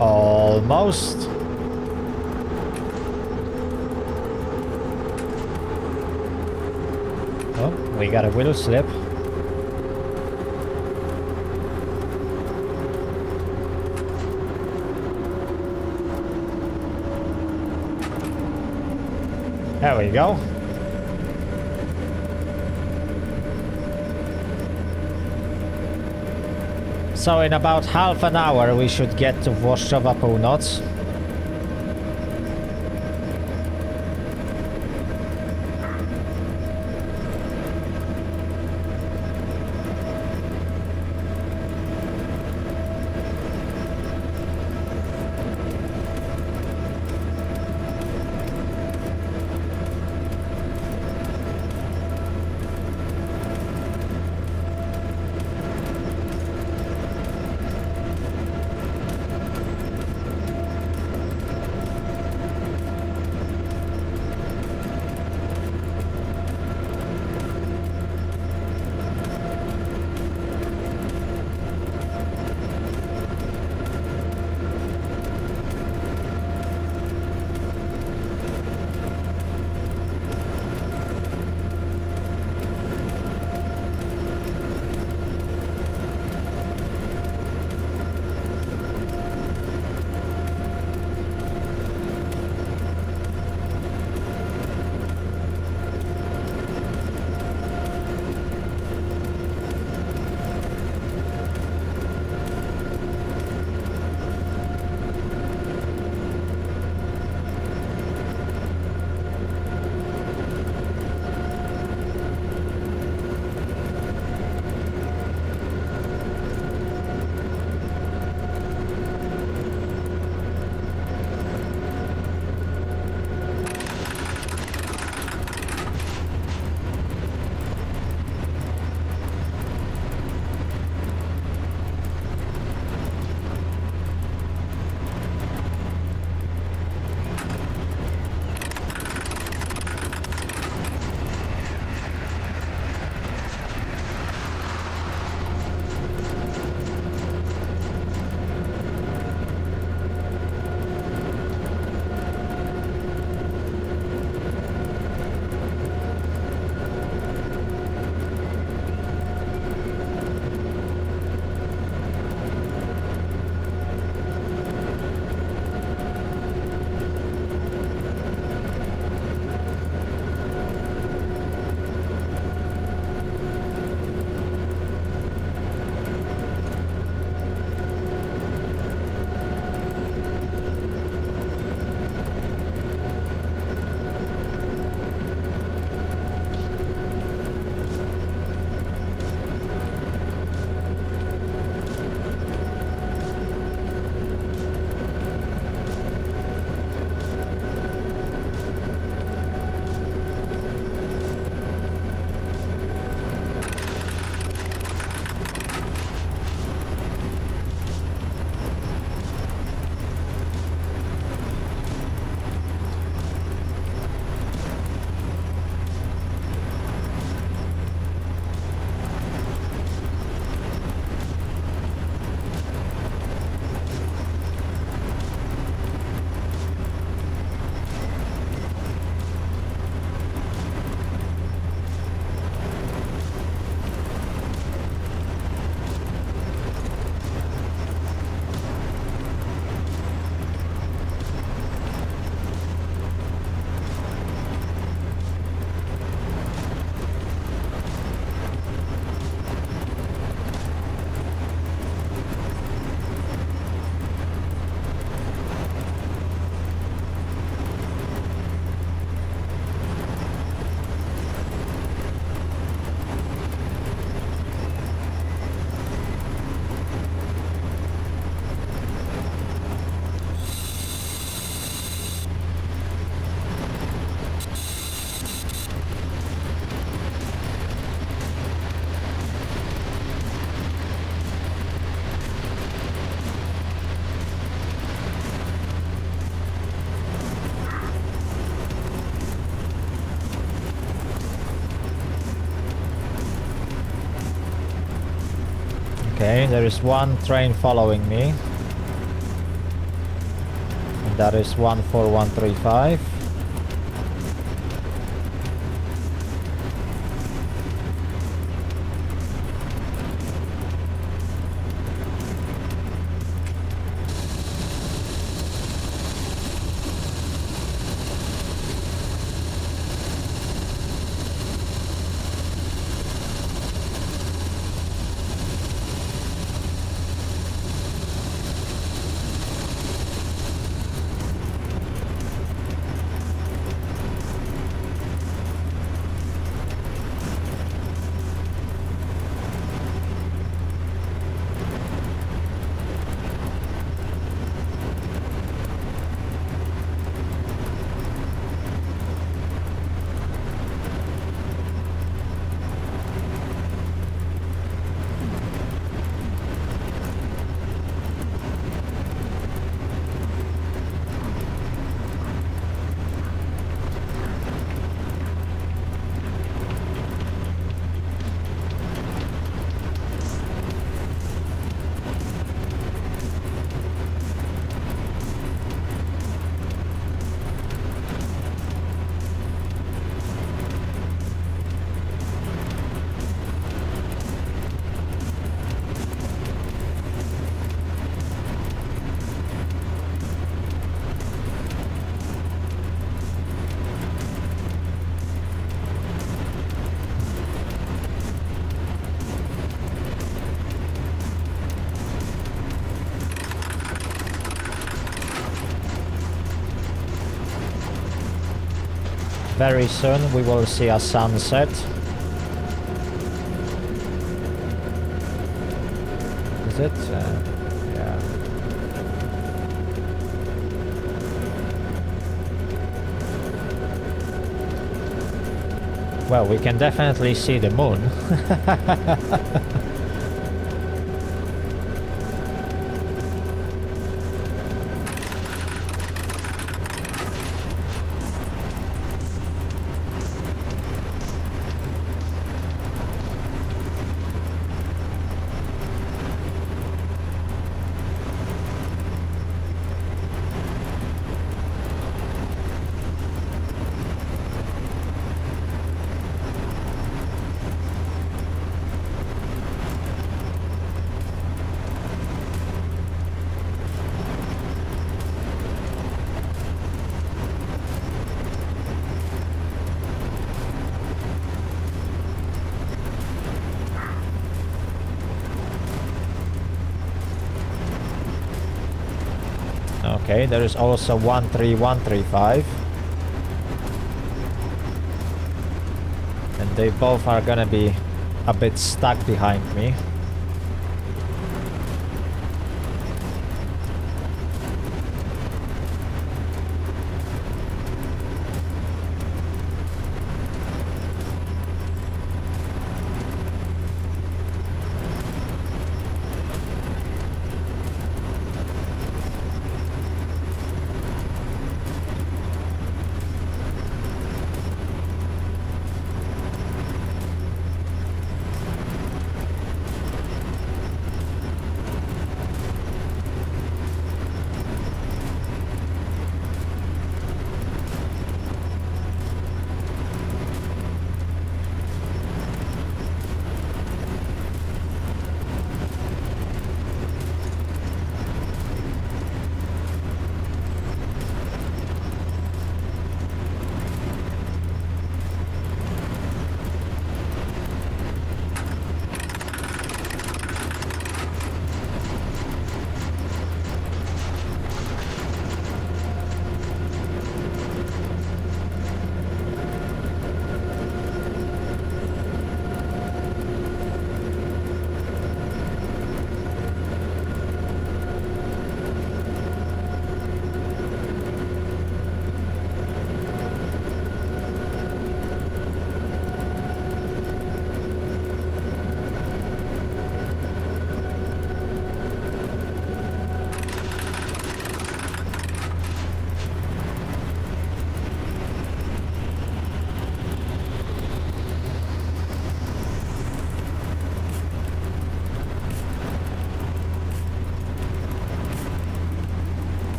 Almost. Oh, we got a wheel slip. There we go. So in about half an hour we should get to Włoszczowa Północ. Okay, there is one train following me. that is 14135. Very soon we will see a sunset. Is it? Yeah. Well, we can definitely see the moon. Okay, there is also 13135. And they both are gonna be a bit stuck behind me.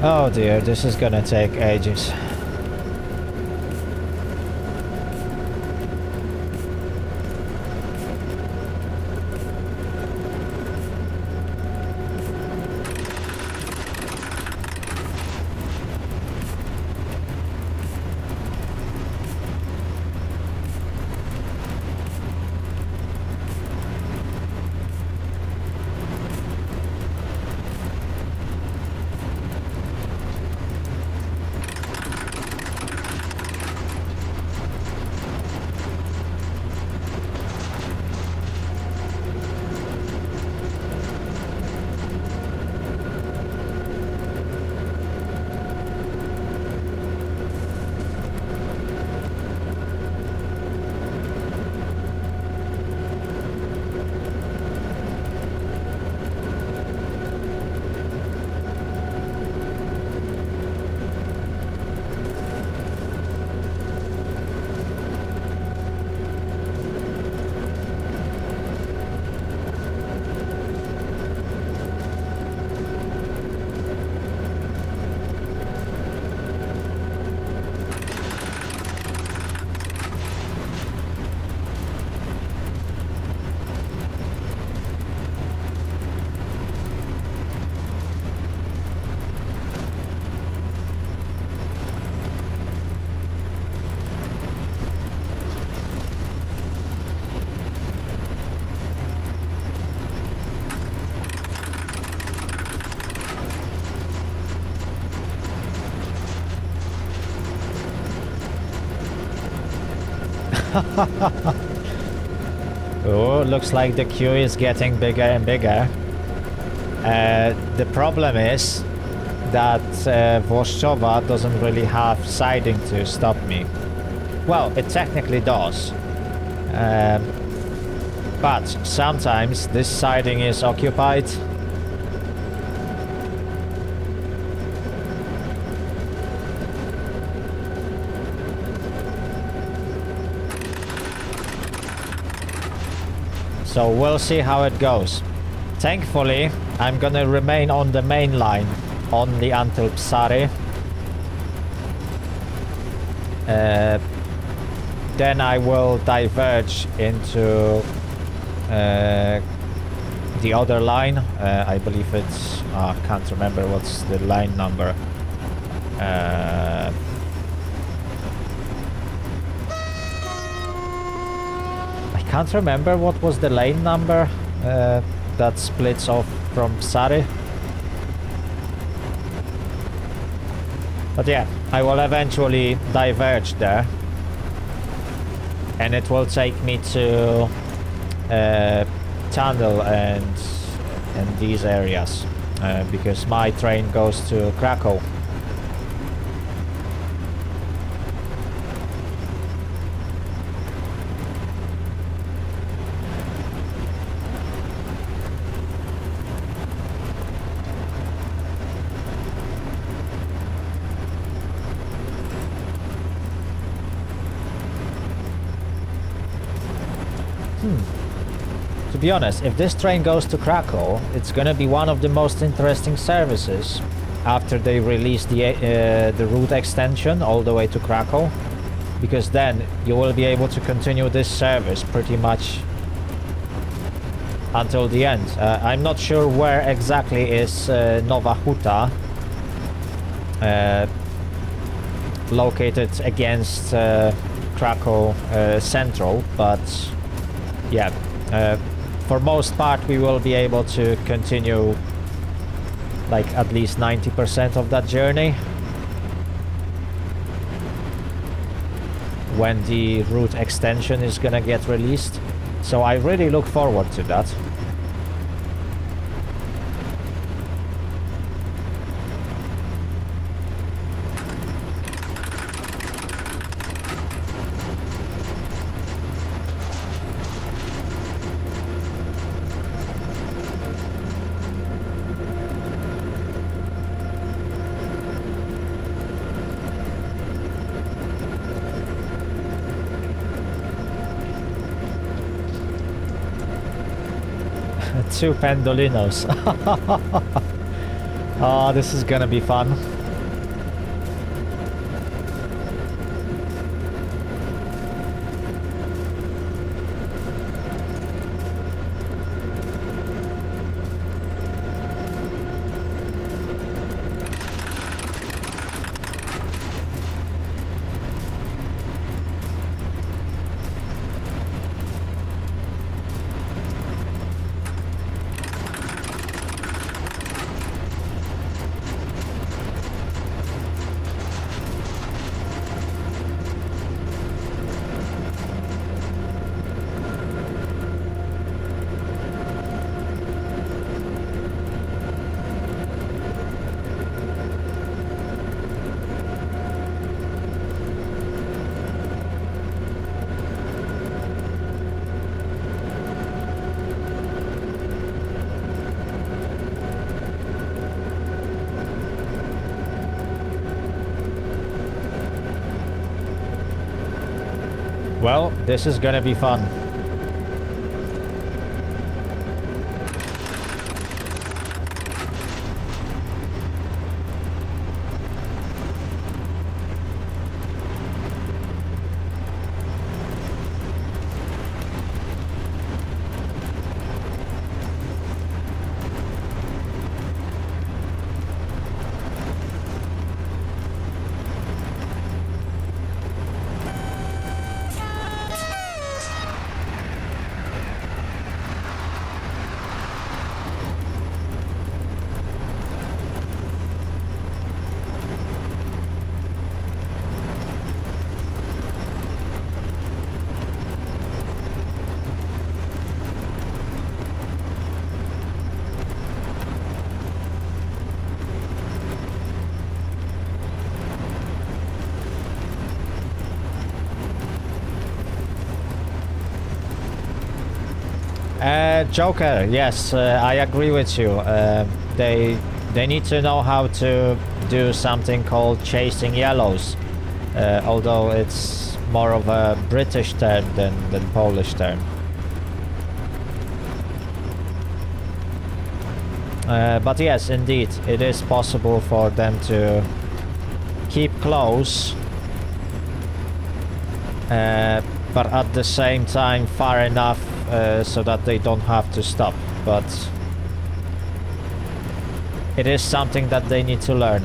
Oh dear, this is gonna take ages. Oh, looks like the queue is getting bigger and bigger. The problem is that Włoszczowa doesn't really have siding to stop me. Well, it technically does. But sometimes this siding is occupied. So we'll see how it goes. Thankfully, I'm gonna remain on the main line only until Psary. Then I will diverge into the other line. I believe it's... I can't remember what's the line number. I can't remember what was the lane number that splits off from Psary. But yeah, I will eventually diverge there. And it will take me to Tunnel and these areas. Because my train goes to Krakow. To be honest, if this train goes to Krakow, it's gonna be one of the most interesting services after they release the route extension all the way to Krakow, because then you will be able to continue this service pretty much until the end. I'm not sure where exactly is Nowa Huta located against Krakow Central, but yeah, for most part we will be able to continue like at least 90% of that journey when the route extension is gonna get released. So I really look forward to that. Two Pendolinos. Oh, this is gonna be fun. Well, this is gonna be fun. Joker, yes, I agree with you. They need to know how to do something called chasing yellows, although it's more of a British term than Polish term. But yes, indeed, it is possible for them to keep close, but at the same time far enough so that they don't have to stop. But it is something that they need to learn.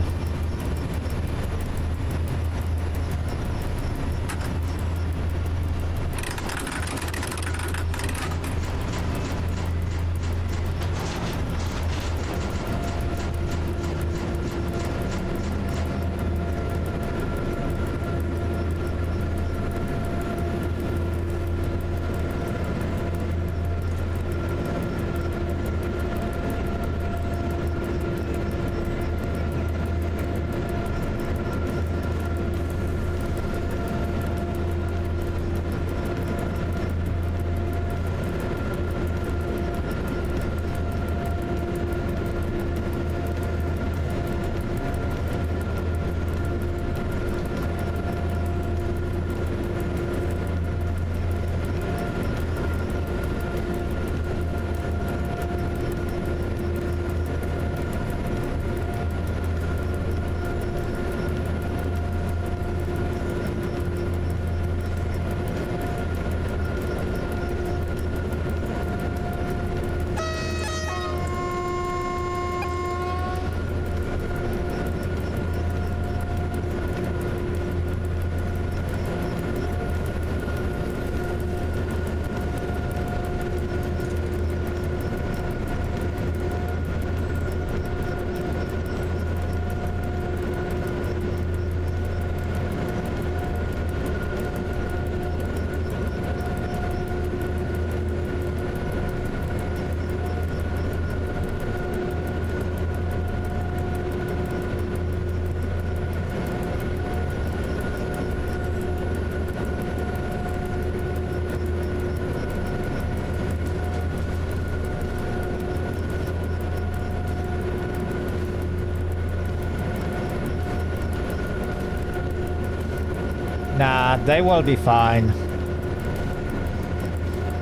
Nah, they will be fine.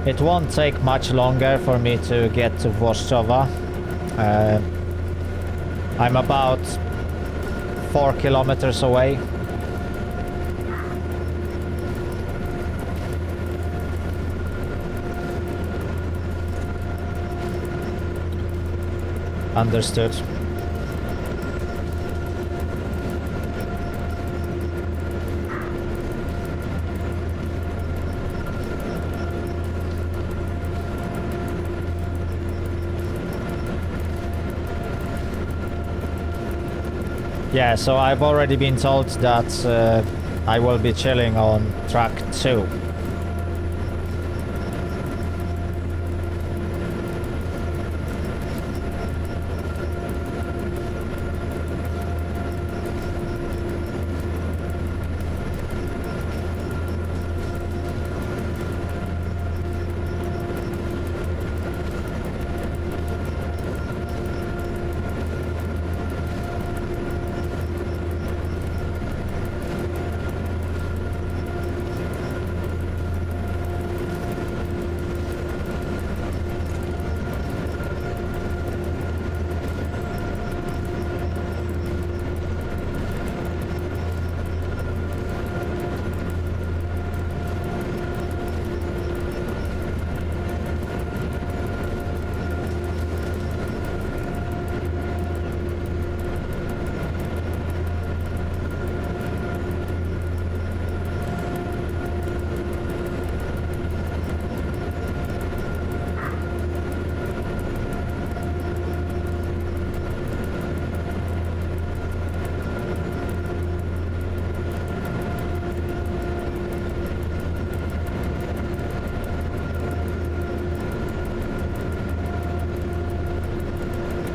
It won't take much longer for me to get to Włoszczowa. I'm about 4 kilometers away. Understood. Yeah, so I've already been told that I will be chilling on track 2.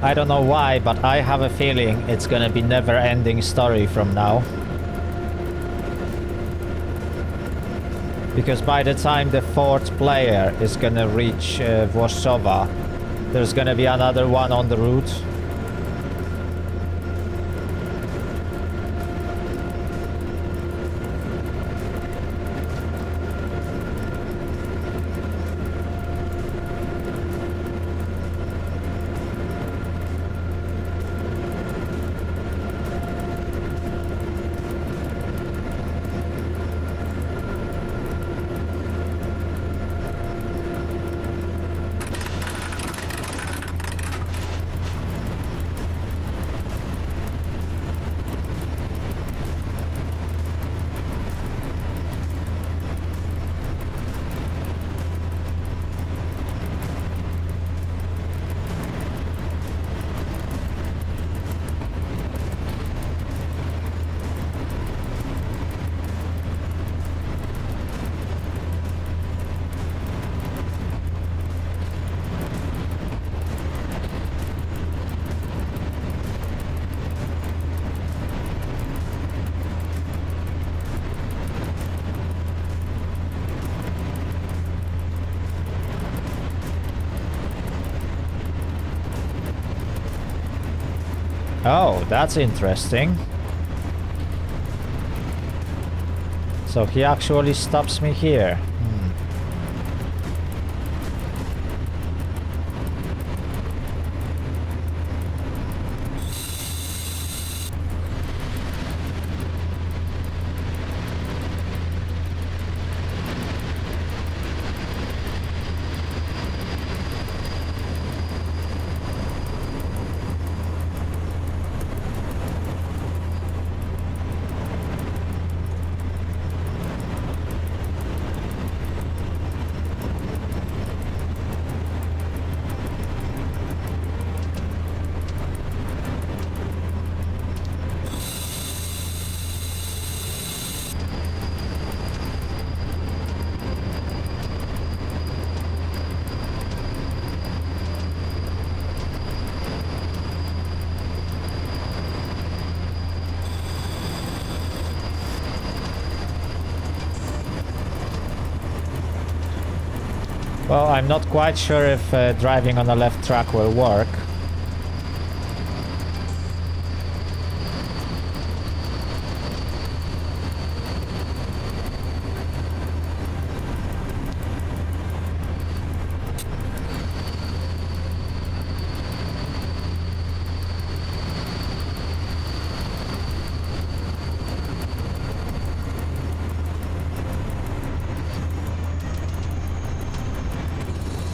I don't know why, but I have a feeling it's gonna be never-ending story from now. Because by the time the 4th player is gonna reach Warsaw, there's gonna be another one on the route. Oh, that's interesting. So he actually stops me here. Well, I'm not quite sure if driving on the left track will work.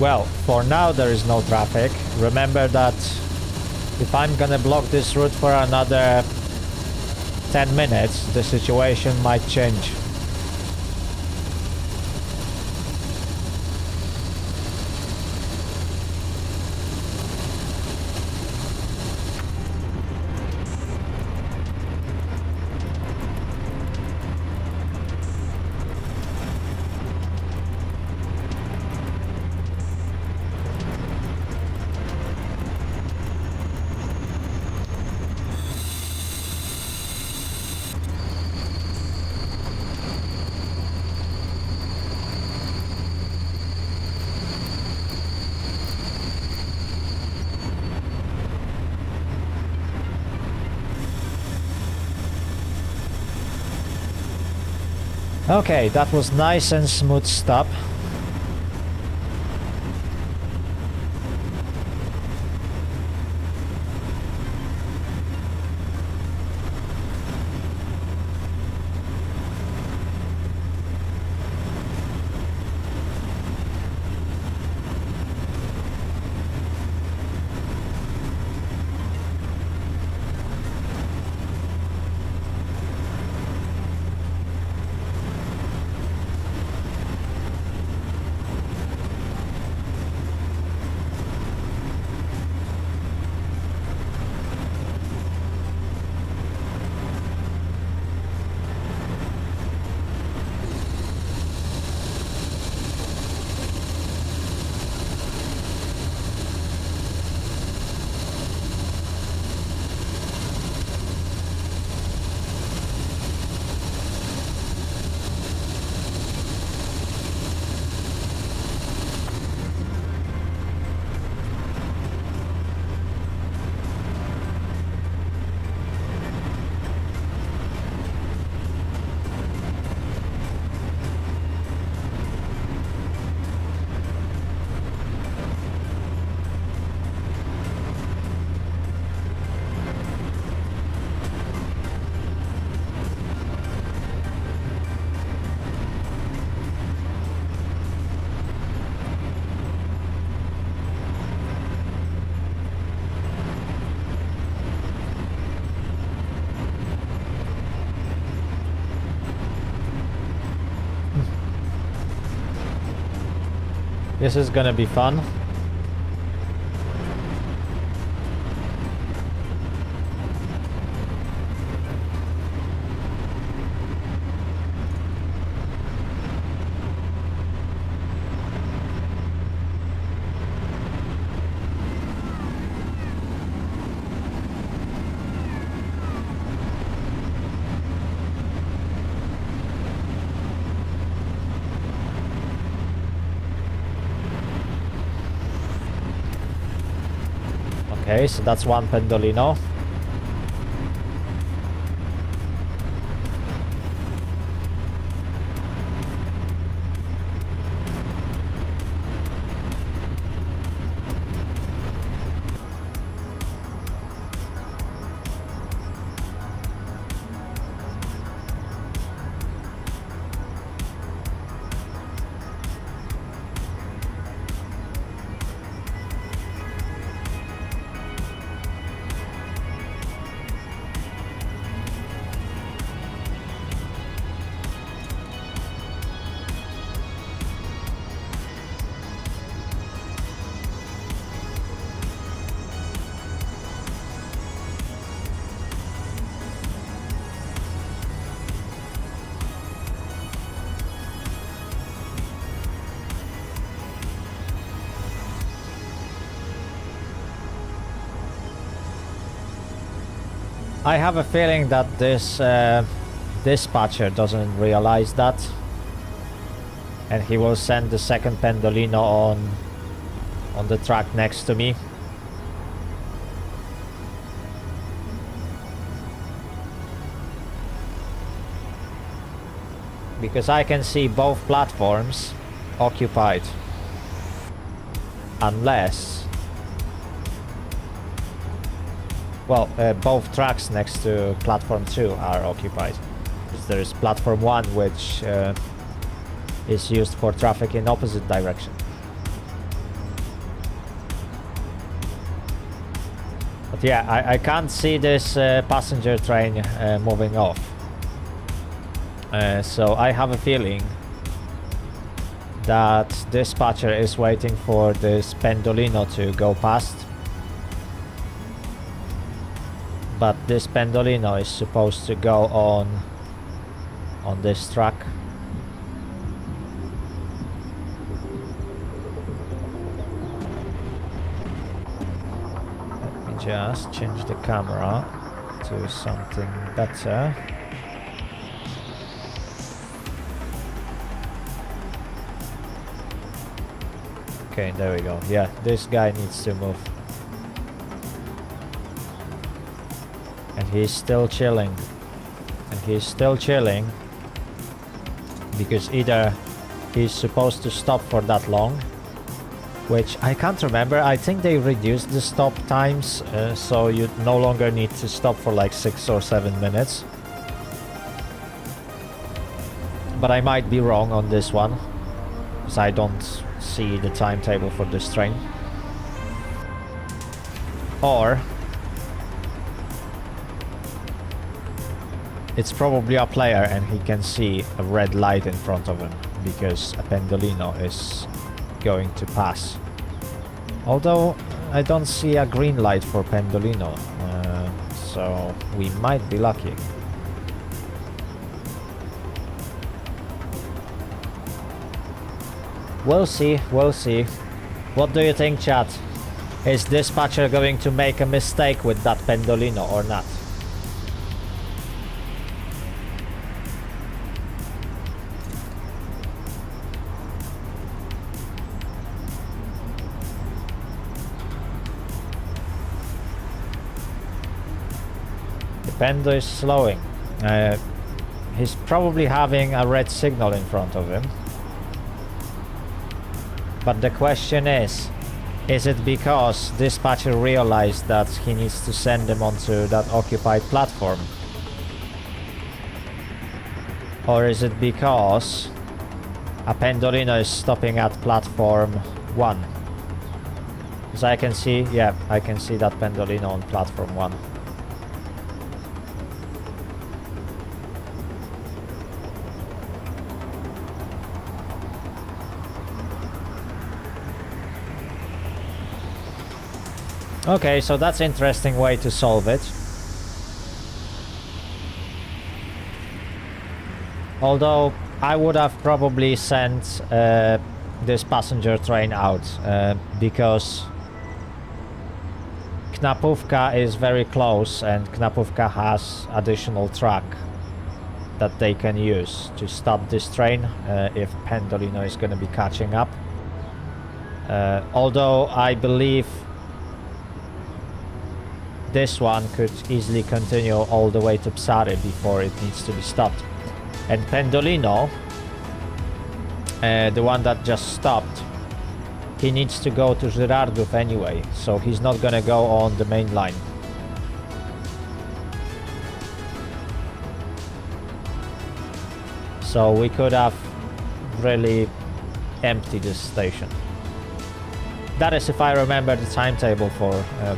Well, for now there is no traffic. Remember that if I'm gonna block this route for another 10 minutes, the situation might change. Okay, that was nice and smooth stop. This is gonna be fun. Okay, so that's one Pendolino. I have a feeling that this dispatcher doesn't realize that, and he will send the second Pendolino on the track next to me. Because I can see both platforms occupied, unless, well, both tracks next to platform 2 are occupied. There is platform 1, which is used for traffic in opposite direction. But yeah, I can't see this passenger train moving off. So I have a feeling that dispatcher is waiting for this Pendolino to go past. But this Pendolino is supposed to go on this track. Let me just change the camera to something better. Okay, there we go. Yeah, this guy needs to move. And he's still chilling. And he's still chilling because either he's supposed to stop for that long, which I can't remember. I think they reduced the stop times, so you no longer need to stop for like 6 or 7 minutes. But I might be wrong on this one, because I don't see the timetable for this train. Or it's probably a player and he can see a red light in front of him because a Pendolino is going to pass. Although I don't see a green light for Pendolino, so we might be lucky. We'll see, we'll see. What do you think, chat? Is dispatcher going to make a mistake with that Pendolino or not? The Pendo is slowing. He's probably having a red signal in front of him. But the question is it because dispatcher realized that he needs to send them onto that occupied platform? Or is it because a Pendolino is stopping at platform 1? Because I can see, yeah, I can see that Pendolino on platform 1. Okay, so that's an interesting way to solve it. Although I would have probably sent this passenger train out because Knapówka is very close and Knapówka has additional track that they can use to stop this train if Pendolino is going to be catching up. Although I believe this one could easily continue all the way to Psary before it needs to be stopped. And Pendolino, the one that just stopped, he needs to go to Żyrardów anyway, so he's not gonna go on the main line. So we could have really emptied this station. That is if I remember the timetable for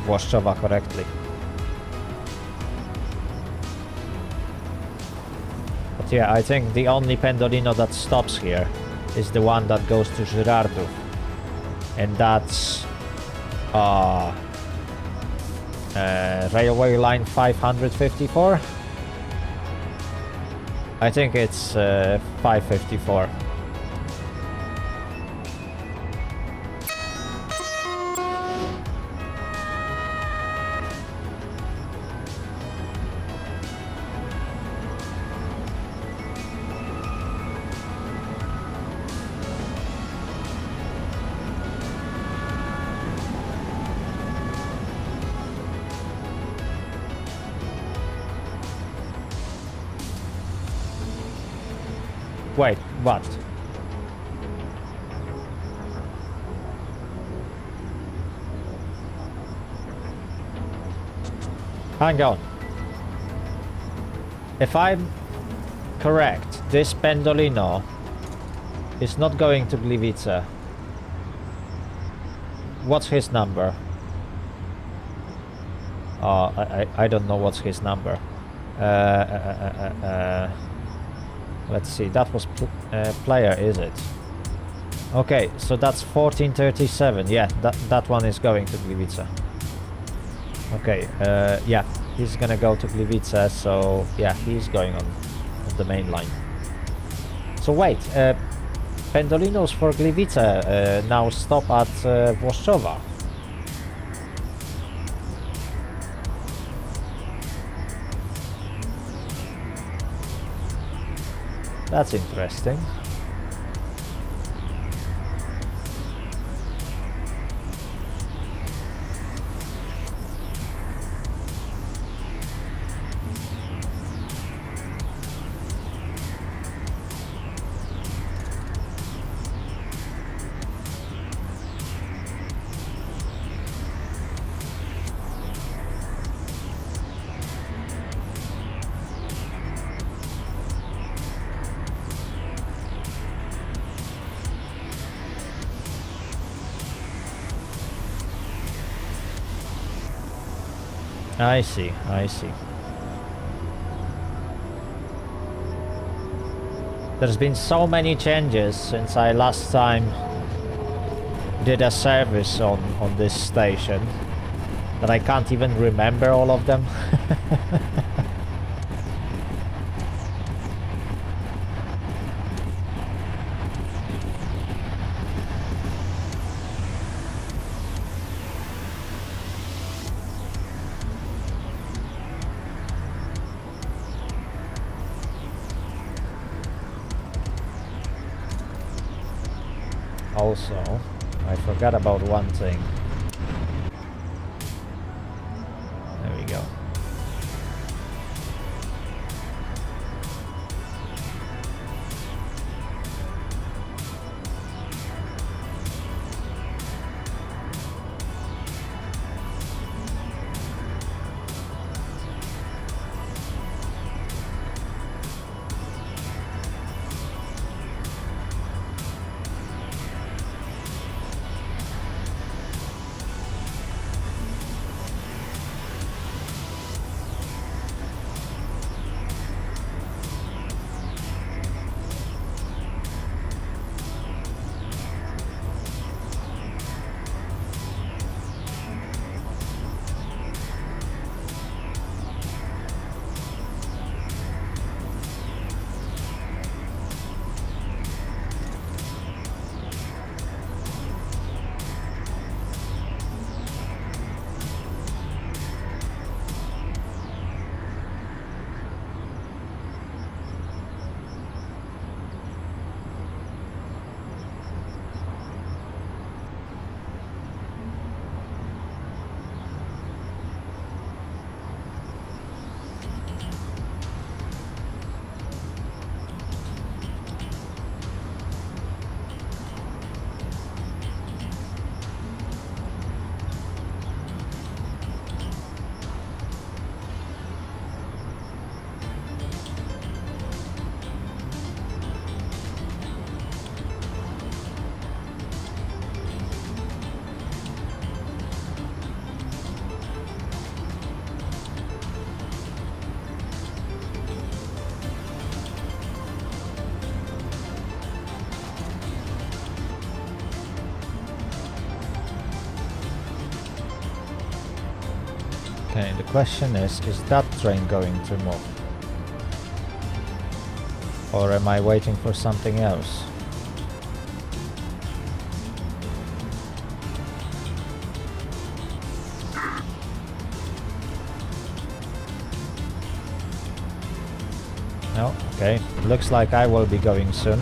Włoszczowa correctly. But yeah, I think the only Pendolino that stops here is the one that goes to Żyrardów. And that's railway line 554. I think it's 554. Wait, what? Hang on. If I'm correct, this Pendolino is not going to Gliwice. What's his number? I don't know what's his number. Let's see, that was player, is it? Okay, so that's 1437. Yeah, that one is going to Gliwice. Okay, yeah, he's gonna go to Gliwice, so yeah, he's going on the main line. So wait, Pendolinos for Gliwice now stop at Włoszczowa. That's interesting. I see, I see. There's been so many changes since I last time did a service on this station that I can't even remember all of them. Also, I forgot about one thing. There we go. Okay, the question is that train going to move? Or am I waiting for something else? No, okay, looks like I will be going soon.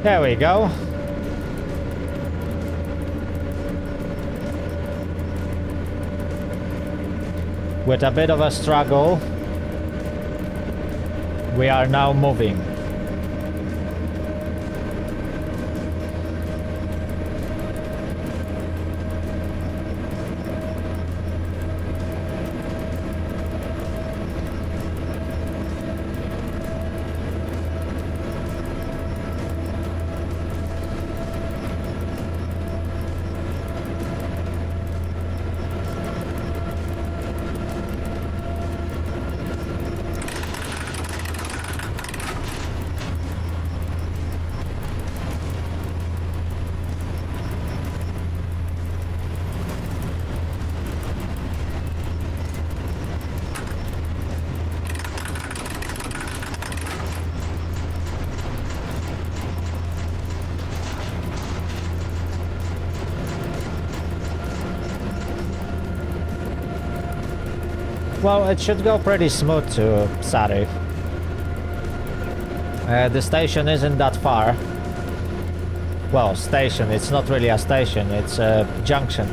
There we go. With a bit of a struggle, we are now moving. Well, it should go pretty smooth to Sari. The station isn't that far. Well, station, it's not really a station, it's a junction.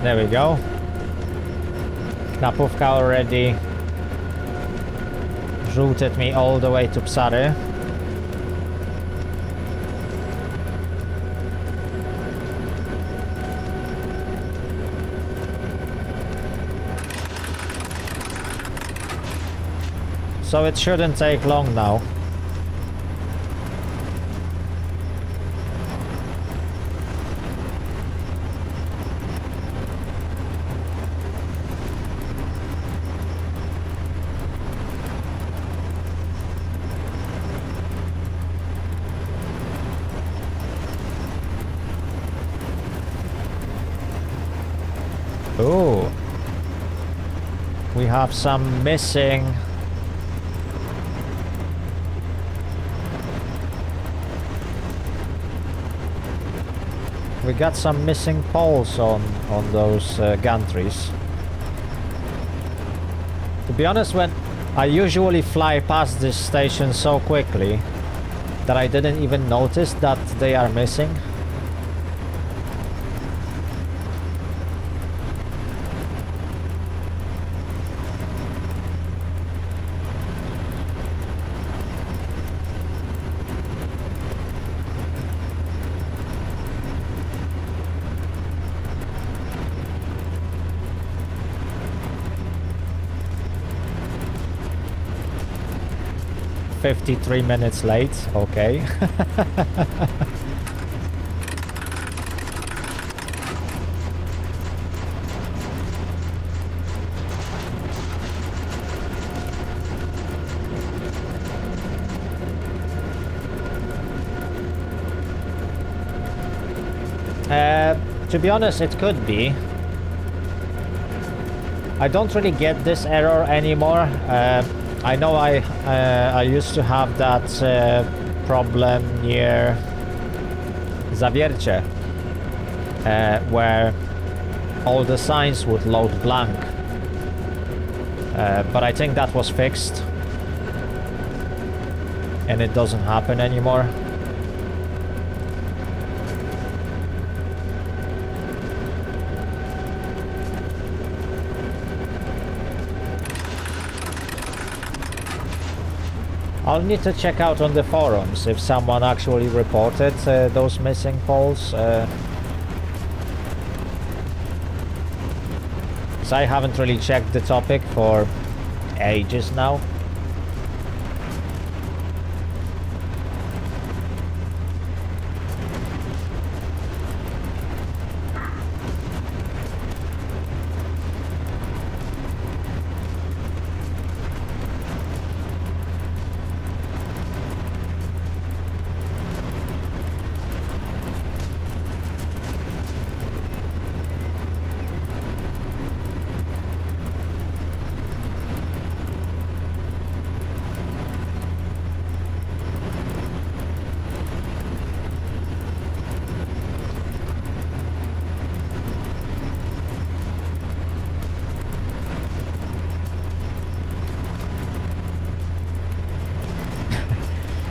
There we go. Knapówka already routed me all the way to Psary. So it shouldn't take long now. Oh, we have some missing. We got some missing poles on those gantries. To be honest, when I usually fly past this station so quickly that I didn't even notice that they are missing. "53 minutes late," okay. To be honest, it could be. I don't really get this error anymore. I know I used to have that problem near Zawiercie, where all the signs would load blank. But I think that was fixed, and it doesn't happen anymore. I'll need to check out on the forums if someone actually reported those missing poles. 'Cause I haven't really checked the topic for ages now.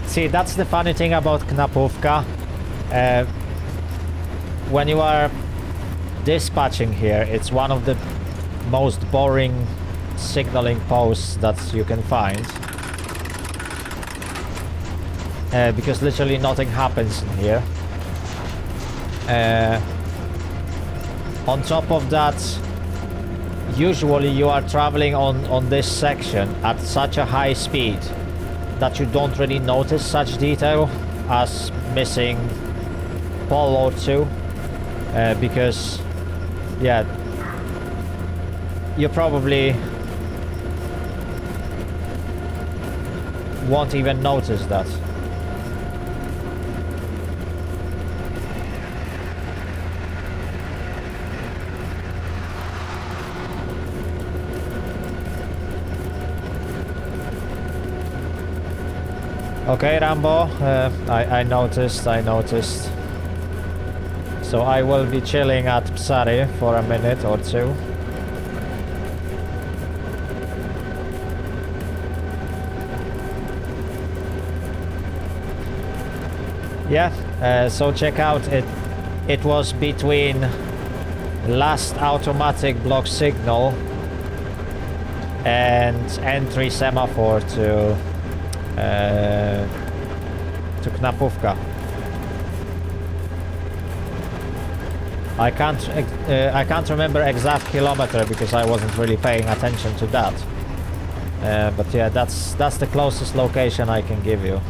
See, that's the funny thing about Knapówka. When you are dispatching here, it's one of the most boring signaling posts that you can find. Because literally nothing happens in here. On top of that, usually you are traveling on this section at such a high speed that you don't really notice such detail as missing pole or two, because yeah, you probably won't even notice that. Okay, Rambo, I noticed. So I will be chilling at Psari for a minute or two. Yeah, so check out it. It was between last automatic block signal and entry semaphore to Knapówka. I can't remember exact kilometer because I wasn't really paying attention to that. But yeah, that's the closest location I can give you.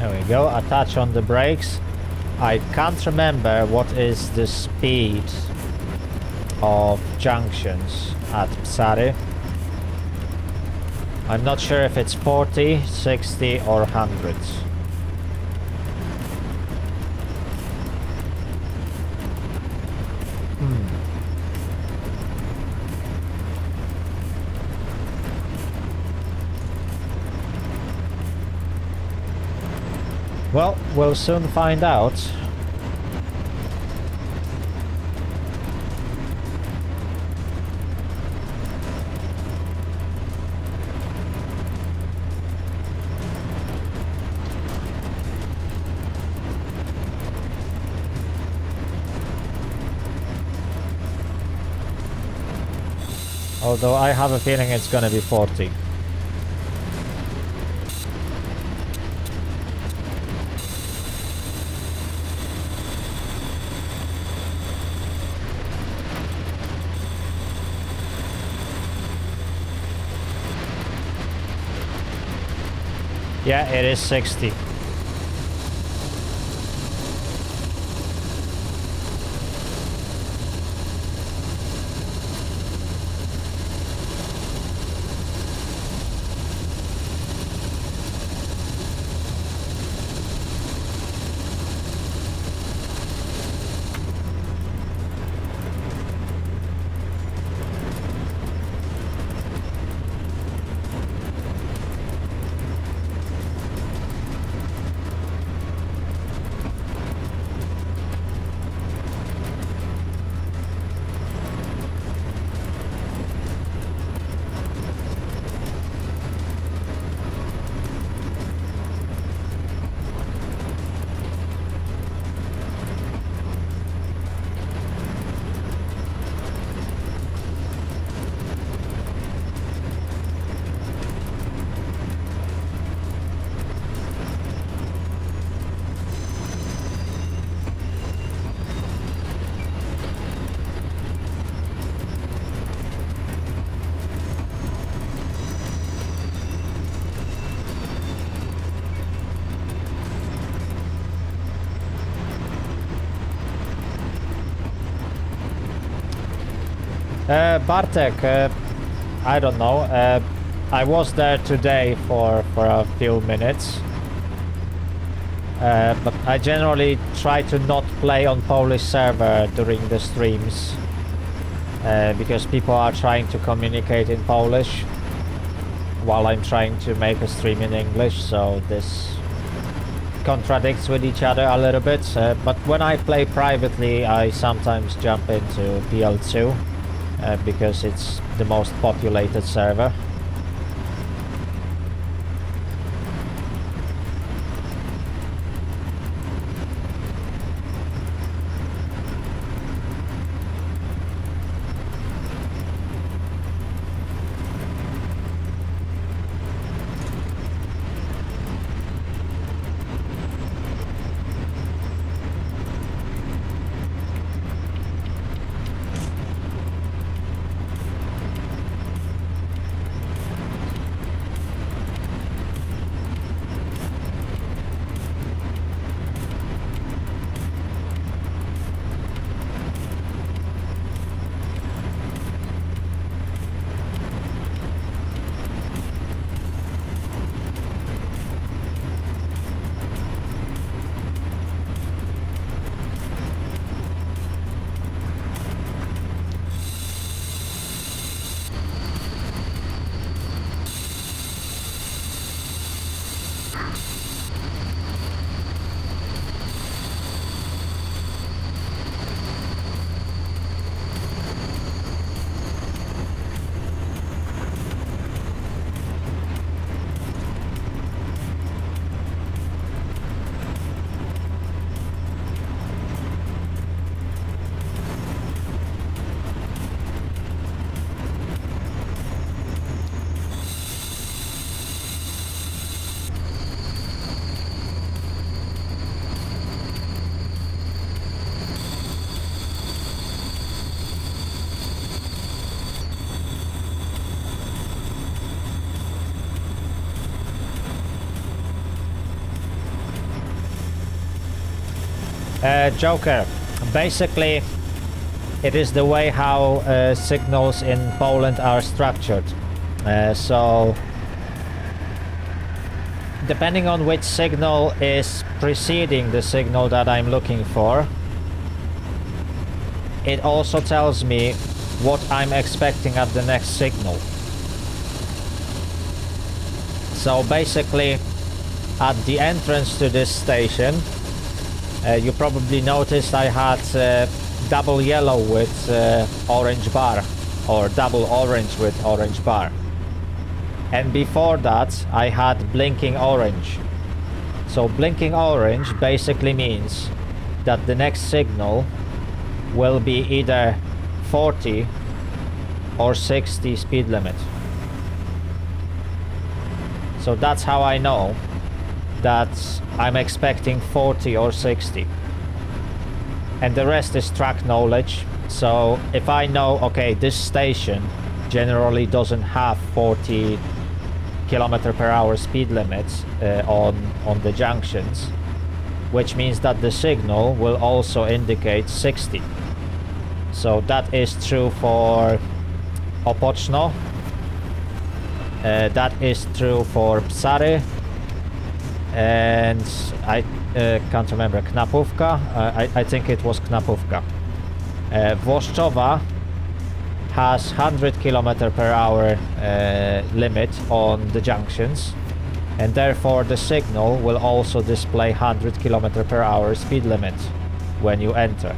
There we go. Attach on the brakes. I can't remember what is the speed of junctions at Psary. I'm not sure if it's 40, 60 or 100. Well, we'll soon find out. Although I have a feeling it's gonna be 40. Yeah, it is 60. Bartek, I don't know. I was there today for a few minutes. But I generally try to not play on Polish server during the streams. Because people are trying to communicate in Polish while I'm trying to make a stream in English, so this contradicts with each other a little bit. But when I play privately, I sometimes jump into PL2. Because it's the most populated server. Joker, basically it is the way how signals in Poland are structured. So depending on which signal is preceding the signal that I'm looking for, it also tells me what I'm expecting at the next signal. So basically, at the entrance to this station, you probably noticed I had double yellow with orange bar, or double orange with orange bar. And before that, I had blinking orange. So blinking orange basically means that the next signal will be either 40 or 60 speed limit. So that's how I know that I'm expecting 40 or 60. And the rest is track knowledge. So if I know, okay, this station generally doesn't have 40 km/h speed limits on the junctions, which means that the signal will also indicate 60. So that is true for Opoczno, that is true for Psary, and I can't remember, Knapówka, I think it was Knapówka. Włoszczowa has 100 km/h limit on the junctions, and therefore the signal will also display 100 km/h speed limit when you enter.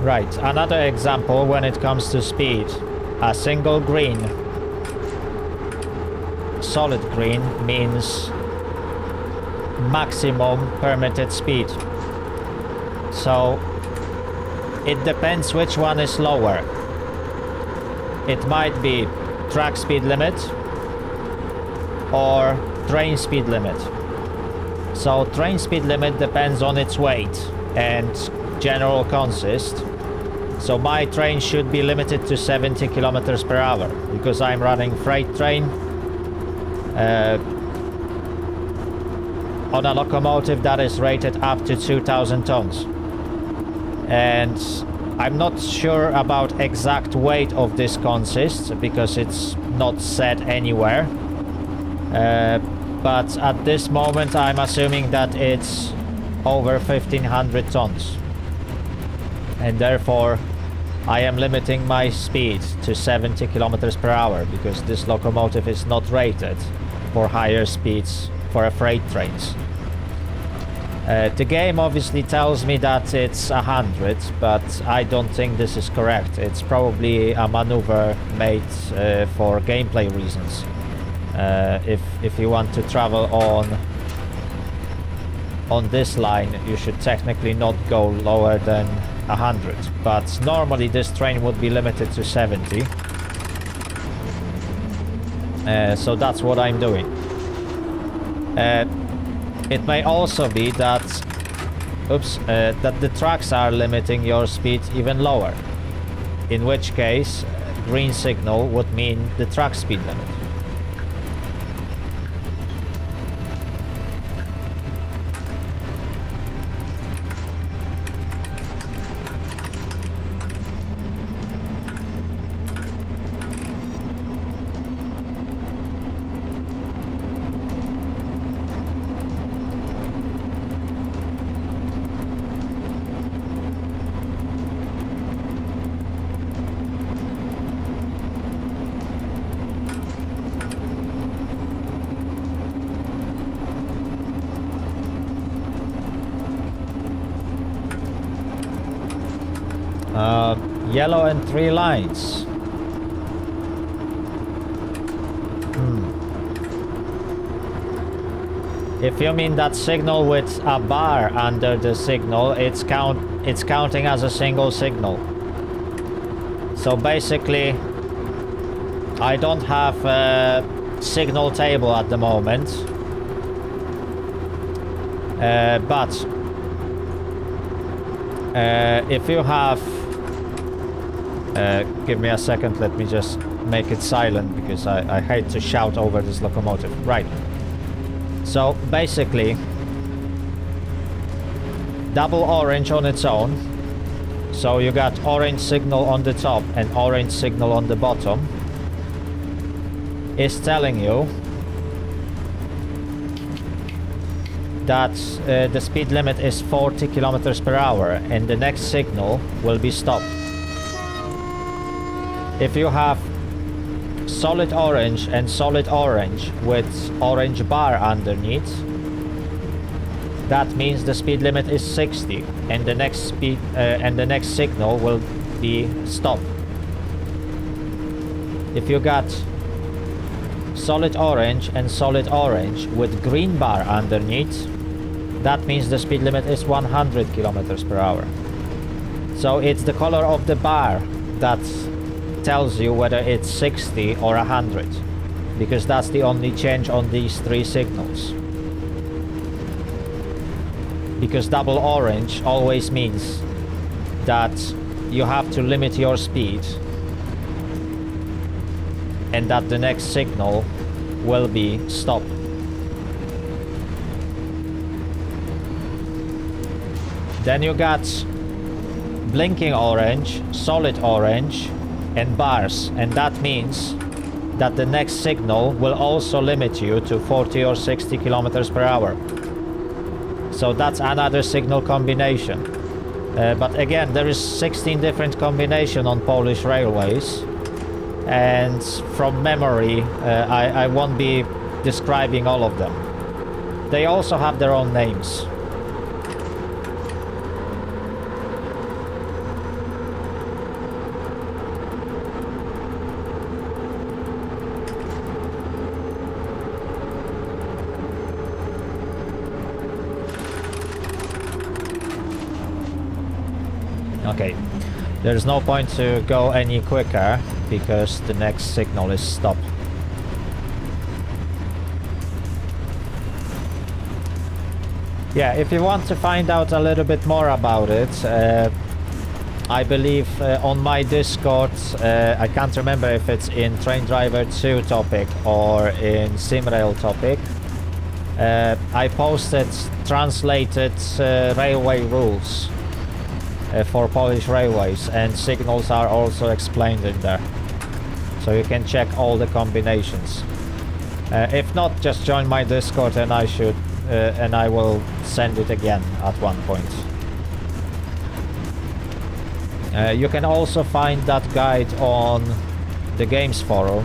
Right, another example when it comes to speed. A single green, solid green, means maximum permitted speed. So it depends which one is lower. It might be track speed limit or train speed limit. So train speed limit depends on its weight and general consist. So my train should be limited to 70 km/h because I'm running freight train on a locomotive that is rated up to 2,000 tons. And I'm not sure about exact weight of this consist because it's not said anywhere. But at this moment I'm assuming that it's over 1,500 tons. And therefore I am limiting my speed to 70 km/h because this locomotive is not rated for higher speeds for a freight trains. The game obviously tells me that it's 100, but I don't think this is correct. It's probably a maneuver made for gameplay reasons. If you want to travel on this line, you should technically not go lower than 100, but normally this train would be limited to 70. So that's what I'm doing. It may also be that that the tracks are limiting your speed even lower, in which case green signal would mean the track speed limit. Yellow and 3 lines. If you mean that signal with a bar under the signal, it's counting as a single signal. So basically, I don't have a signal table at the moment. But if you have... give me a second, let me just make it silent because I hate to shout over this locomotive. Right. So basically, double orange on its own. So you got orange signal on the top and orange signal on the bottom. Is telling you that the speed limit is 40 kilometers per hour and the next signal will be stopped. If you have solid orange and solid orange with orange bar underneath, that means the speed limit is 60 and the next signal will be stop. If you got solid orange and solid orange with green bar underneath, that means the speed limit is 100 kilometers per hour. So it's the color of the bar that tells you whether it's 60 or 100, because that's the only change on these 3 signals. Because double orange always means that you have to limit your speed and that the next signal will be stop. Then you got blinking orange, solid orange and bars, and that means that the next signal will also limit you to 40 or 60 kilometers per hour. So that's another signal combination. But again, there is 16 different combinations on Polish railways, and from memory I won't be describing all of them. They also have their own names. Okay, there's no point to go any quicker because the next signal is stop. Yeah, if you want to find out a little bit more about it, I believe on my Discord, I can't remember if it's in Train Driver 2 topic or in SimRail topic, I posted translated railway rules for Polish railways, and signals are also explained in there, so you can check all the combinations. If not, just join my Discord and I will send it again at one point. You can also find that guide on the games forum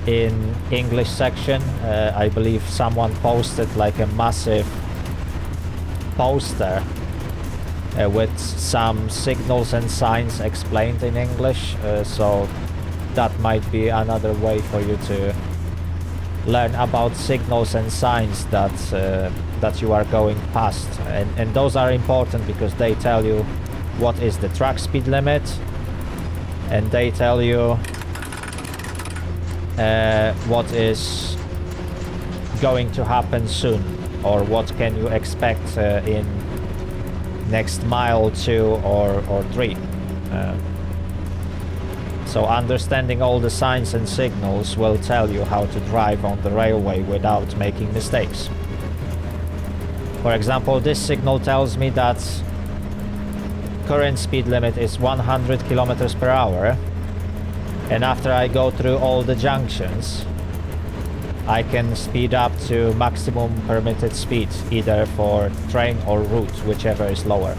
in English section. I believe someone posted like a massive poster with some signals and signs explained in English, so that might be another way for you to learn about signals and signs that you are going past, and those are important because they tell you what is the track speed limit, and they tell you what is going to happen soon, or what can you expect in next mile 2 or 3. So understanding all the signs and signals will tell you how to drive on the railway without making mistakes. For example, this signal tells me that current speed limit is 100 kilometers per hour, and after I go through all the junctions I can speed up to maximum permitted speed, either for train or route, whichever is lower.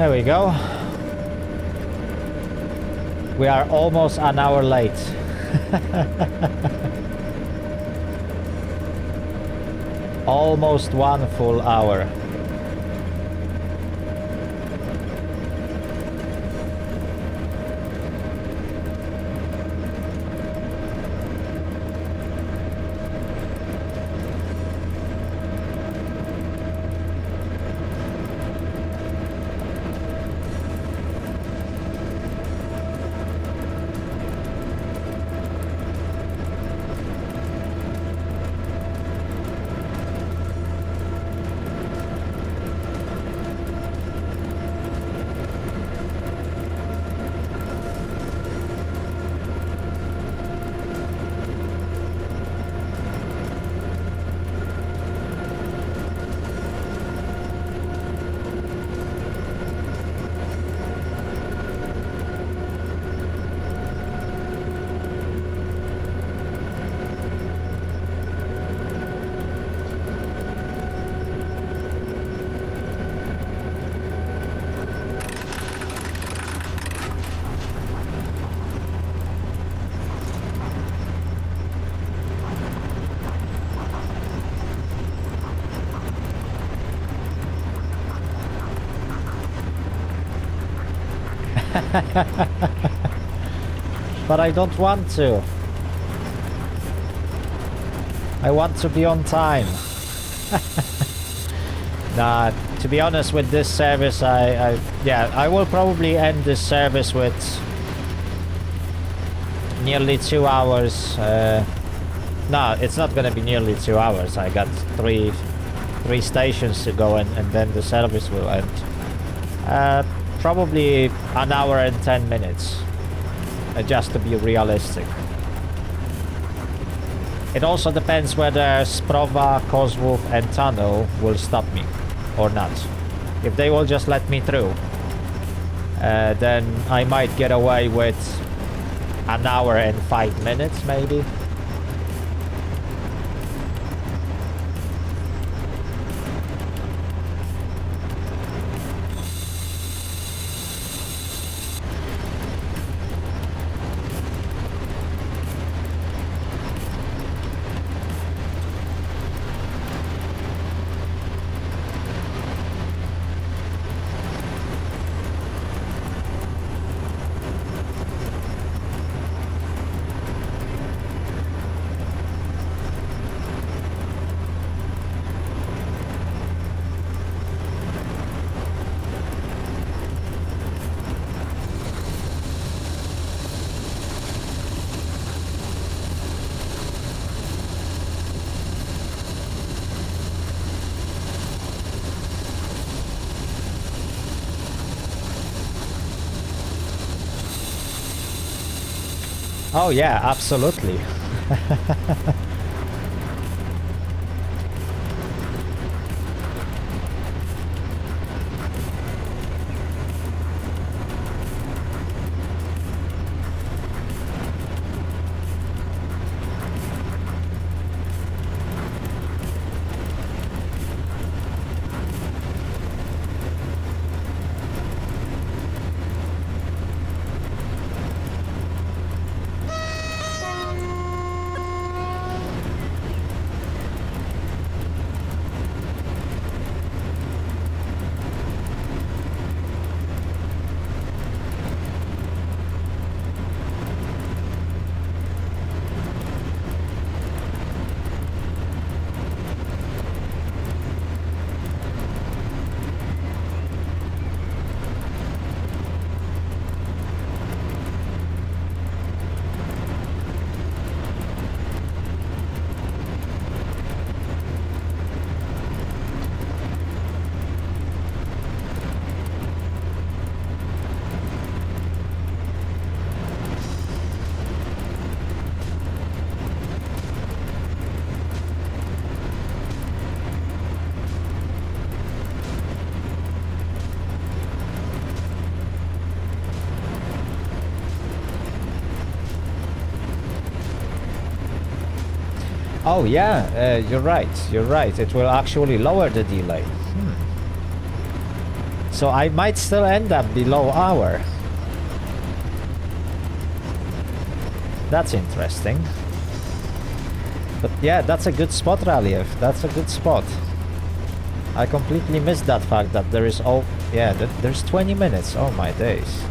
There we go. We are almost an hour late. Almost 1 full hour. But I don't want to. I want to be on time. Nah, to be honest with this service, I will probably end this service with nearly 2 hours. No, it's not gonna be nearly 2 hours. I got three stations to go, and then the service will end. Probably an hour and 10 minutes, just to be realistic. It also depends whether Sprova, Kozłów and Tunnel will stop me or not. If they will just let me through, then I might get away with an hour and 5 minutes maybe. Oh yeah, absolutely. Oh yeah, you're right, it will actually lower the delay. So I might still end up below hour. That's interesting. But yeah, that's a good spot, Raliev. That's a good spot. I completely missed that fact that there is there's 20 minutes. Oh my days.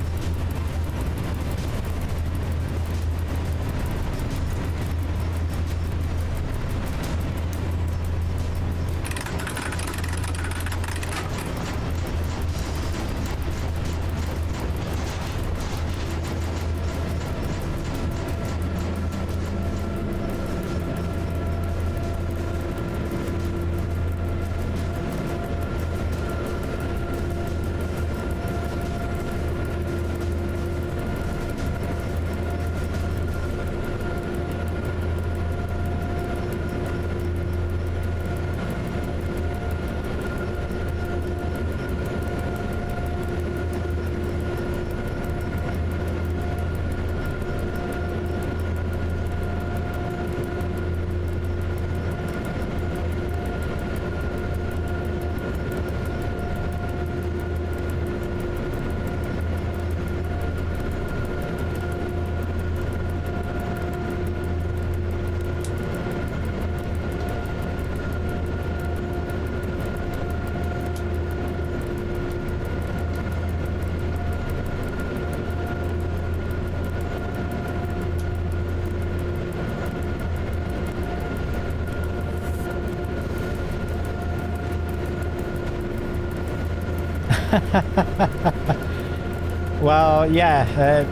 Well, yeah,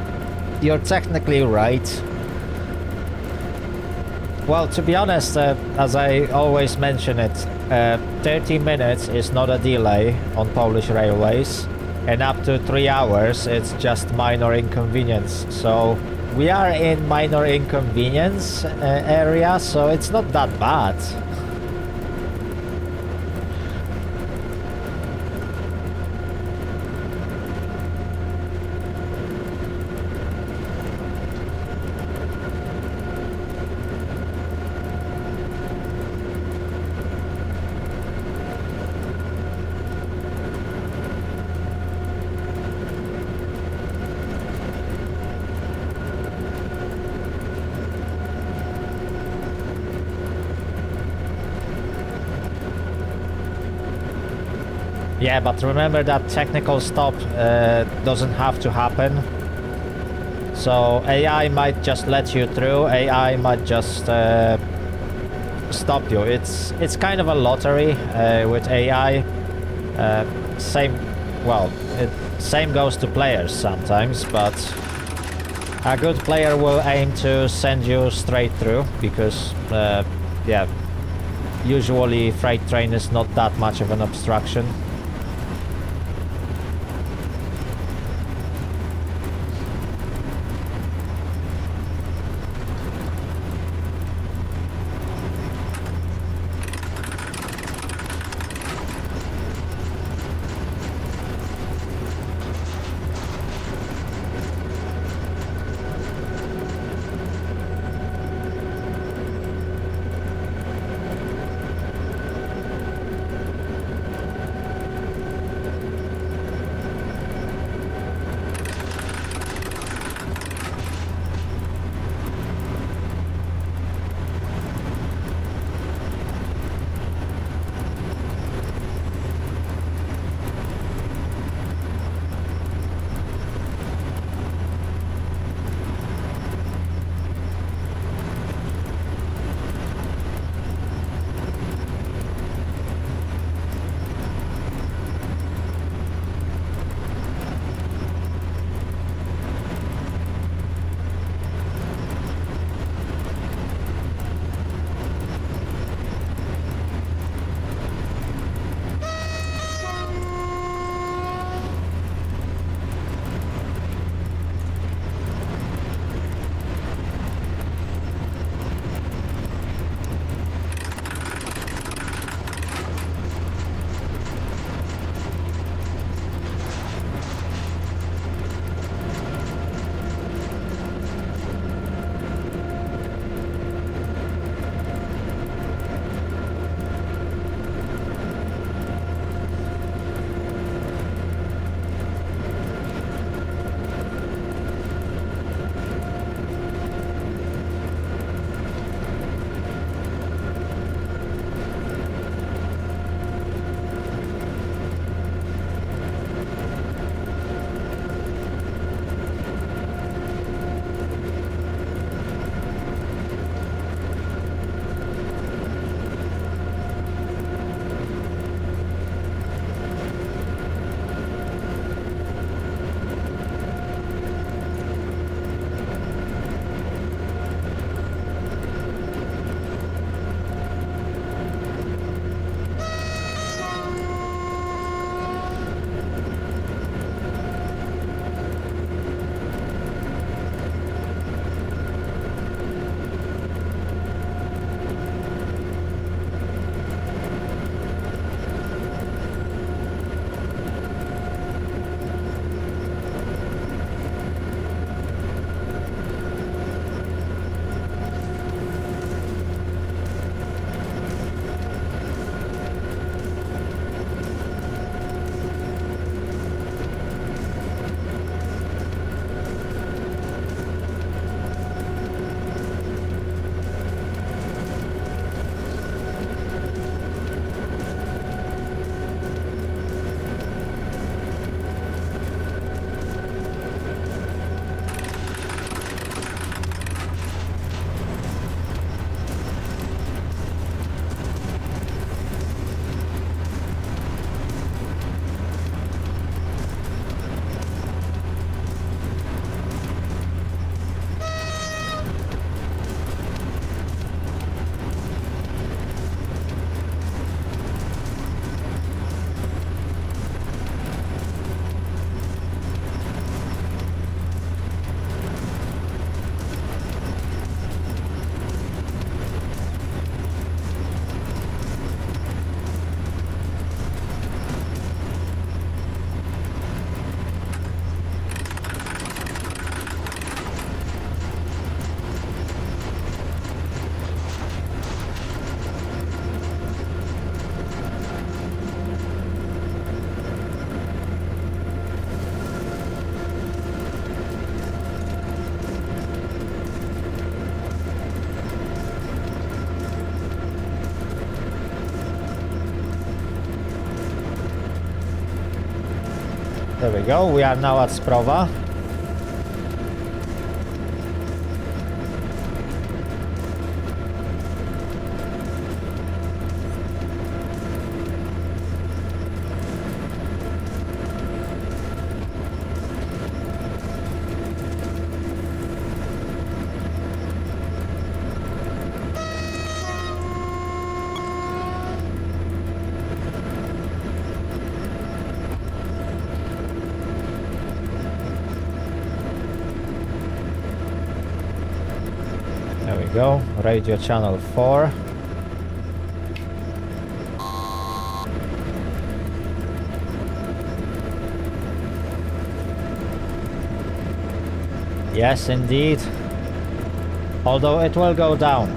you're technically right. Well, to be honest, as I always mention it, 30 minutes is not a delay on Polish railways, and up to 3 hours it's just minor inconvenience. So we are in minor inconvenience area, so it's not that bad. Yeah, but remember that technical stop doesn't have to happen. So AI might just let you through, AI might just stop you. It's kind of a lottery with AI. Same goes to players sometimes, but a good player will aim to send you straight through because, yeah, usually freight train is not that much of an obstruction. There we go. We are now at Sprova. There we go. Radio channel 4. Yes, indeed. Although it will go down.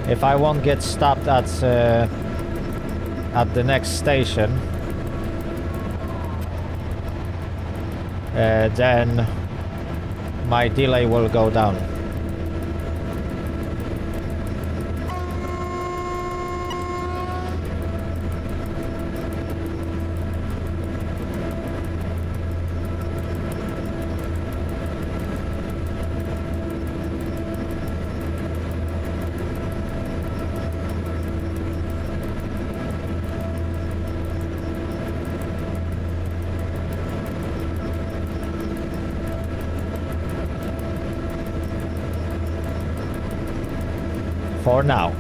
If I won't get stopped at the next station, then my delay will go down. For now.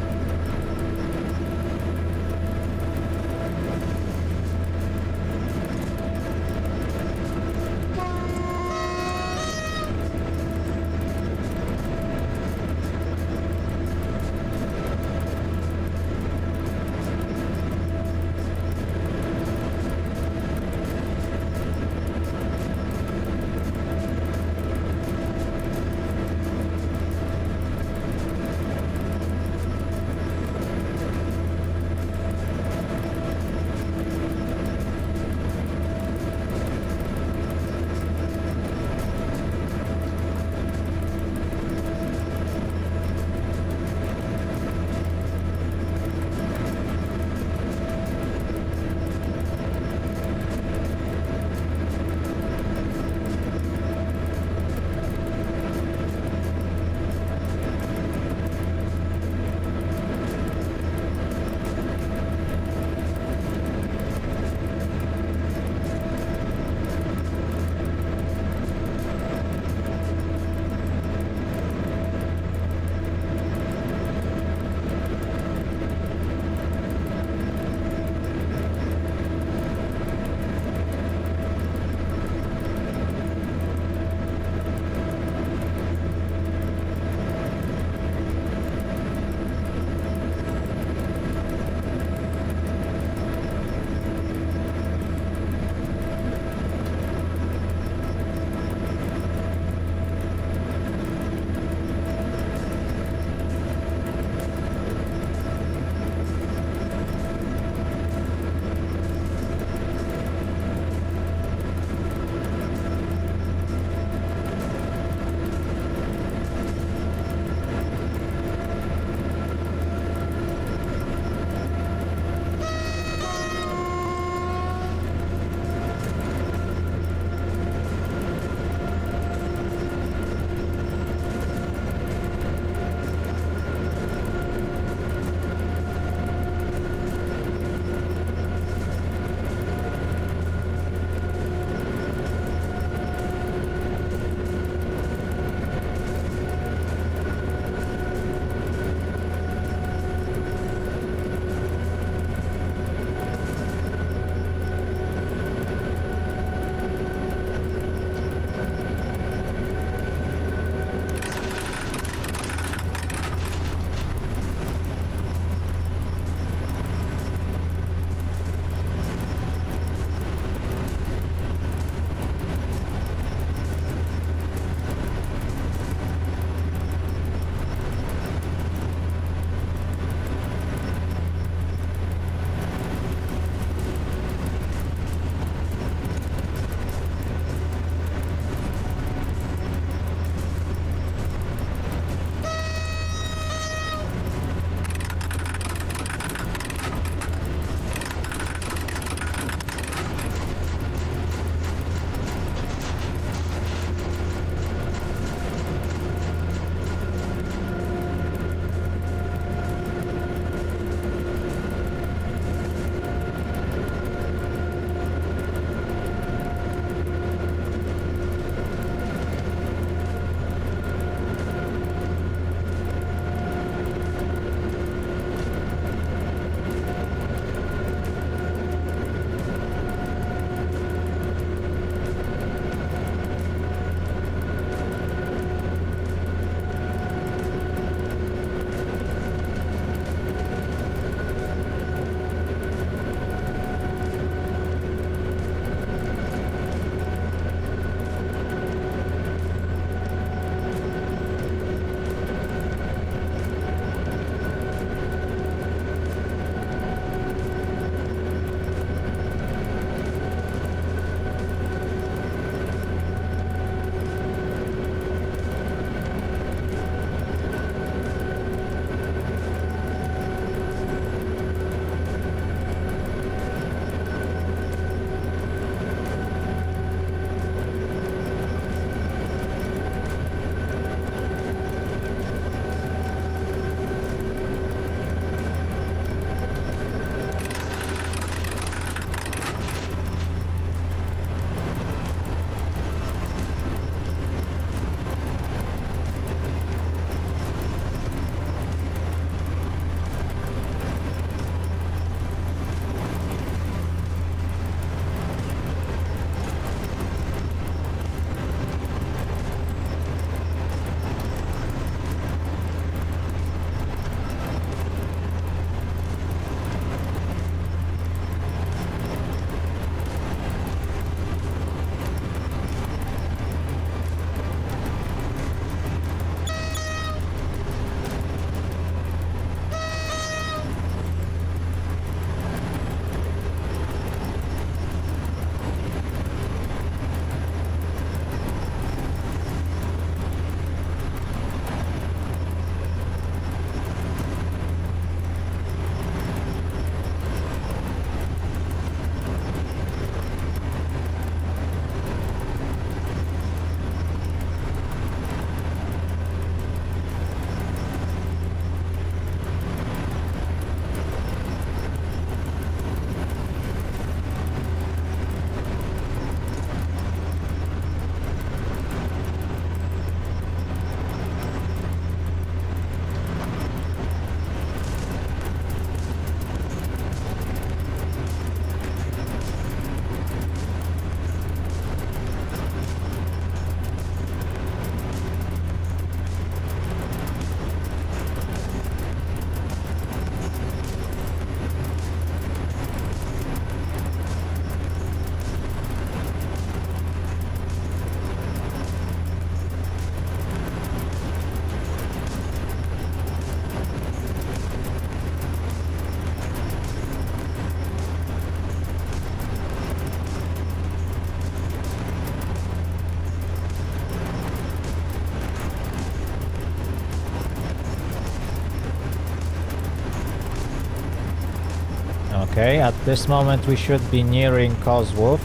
Okay, at this moment we should be nearing Cosworth.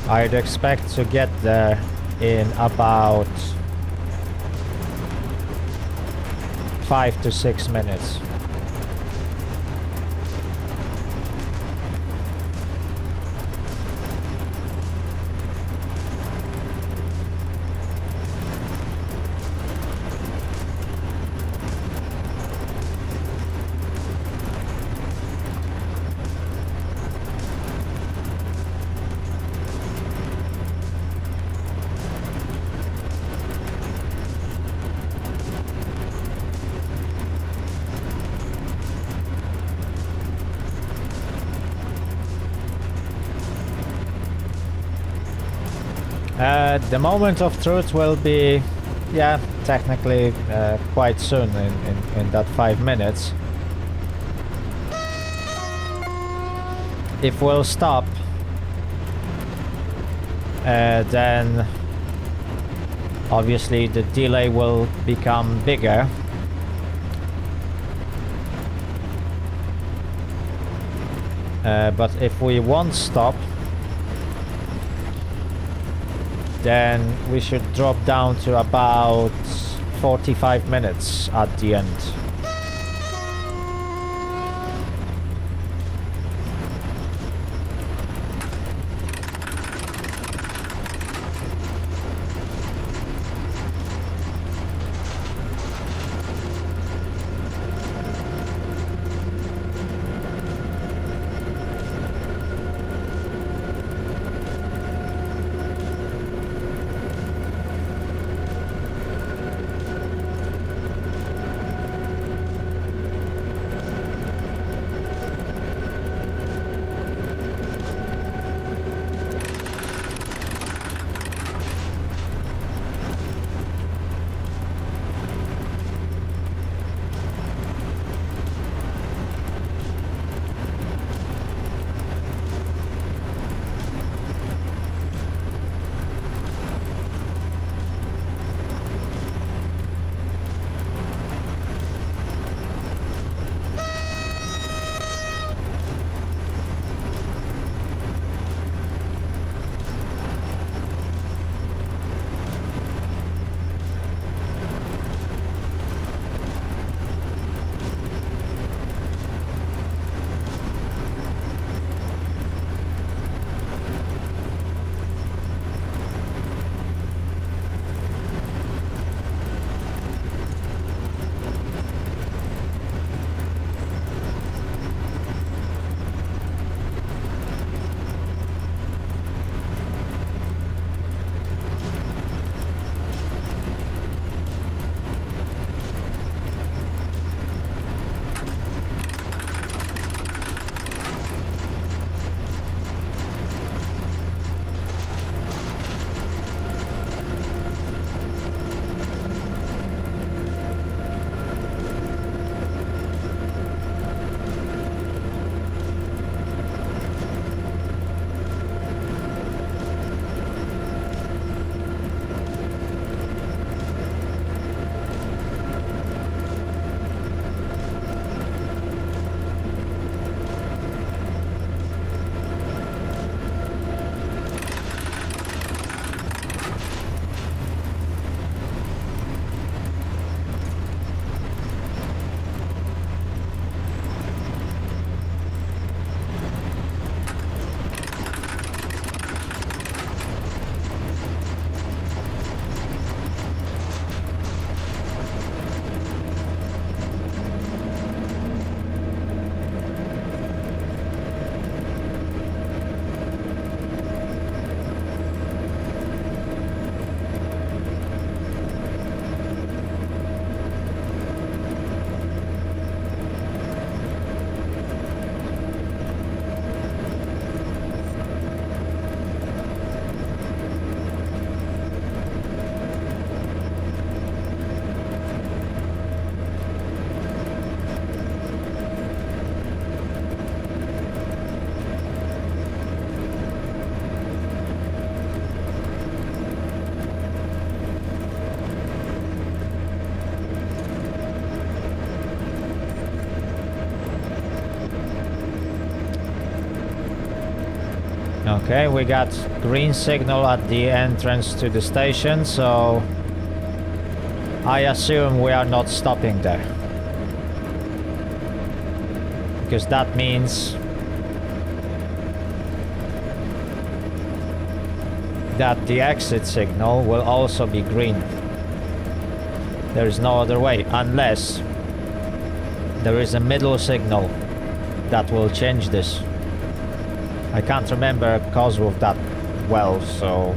I'd expect to get there in about 5 to 6 minutes. The moment of truth will be, yeah, technically quite soon in that 5 minutes. If we'll stop, then obviously the delay will become bigger. But if we won't stop, then we should drop down to about 45 minutes at the end. Okay, we got green signal at the entrance to the station, so I assume we are not stopping there. Because that means that the exit signal will also be green. There is no other way, unless there is a middle signal that will change this. I can't remember Cosworth that well, so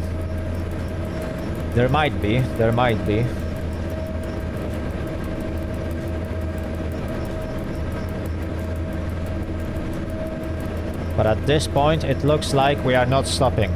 there might be. But at this point, it looks like we are not stopping.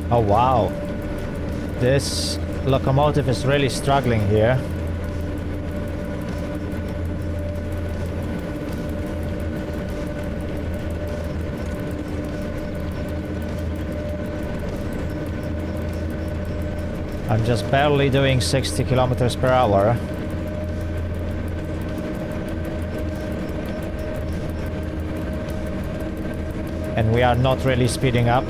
Oh wow, this locomotive is really struggling here. I'm just barely doing 60 kilometers per hour. And we are not really speeding up.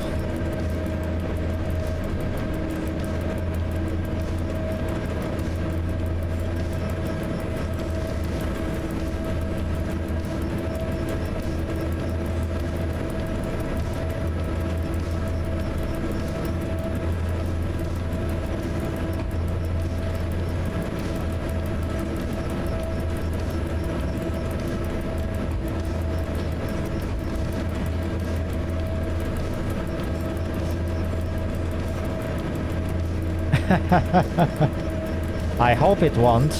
I hope it won't.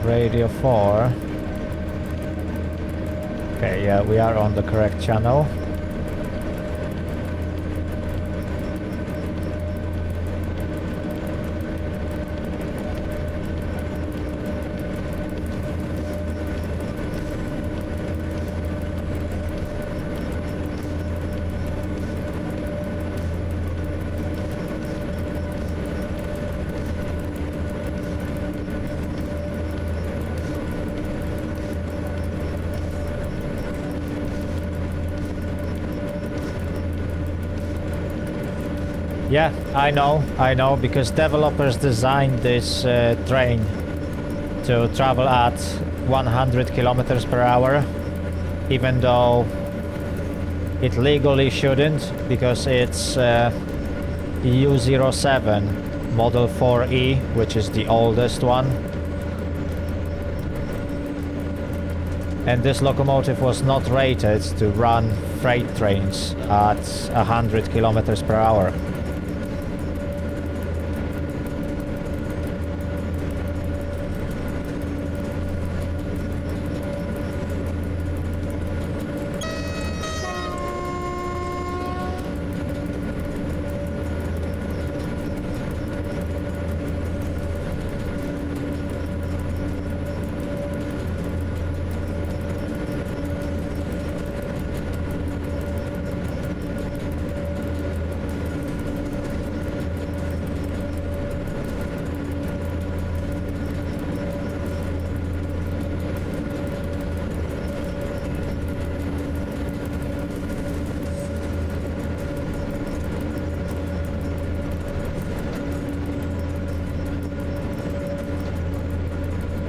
Radio 4. Okay, yeah, we are on the correct channel. Yeah, I know, because developers designed this train to travel at 100 kilometers per hour, even though it legally shouldn't, because it's U07 Model 4E, which is the oldest one. And this locomotive was not rated to run freight trains at 100 kilometers per hour.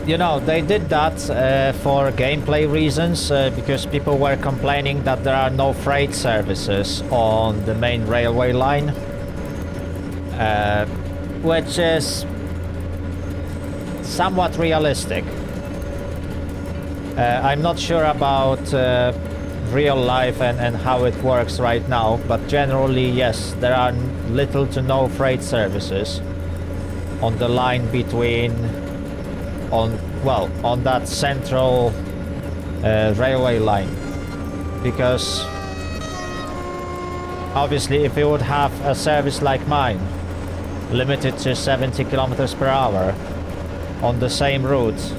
You know, they did that for gameplay reasons, because people were complaining that there are no freight services on the main railway line, which is somewhat realistic. I'm not sure about real life and how it works right now, but generally, yes, there are little to no freight services on the line between on that central railway line, because obviously if you would have a service like mine limited to 70 kilometers per hour on the same route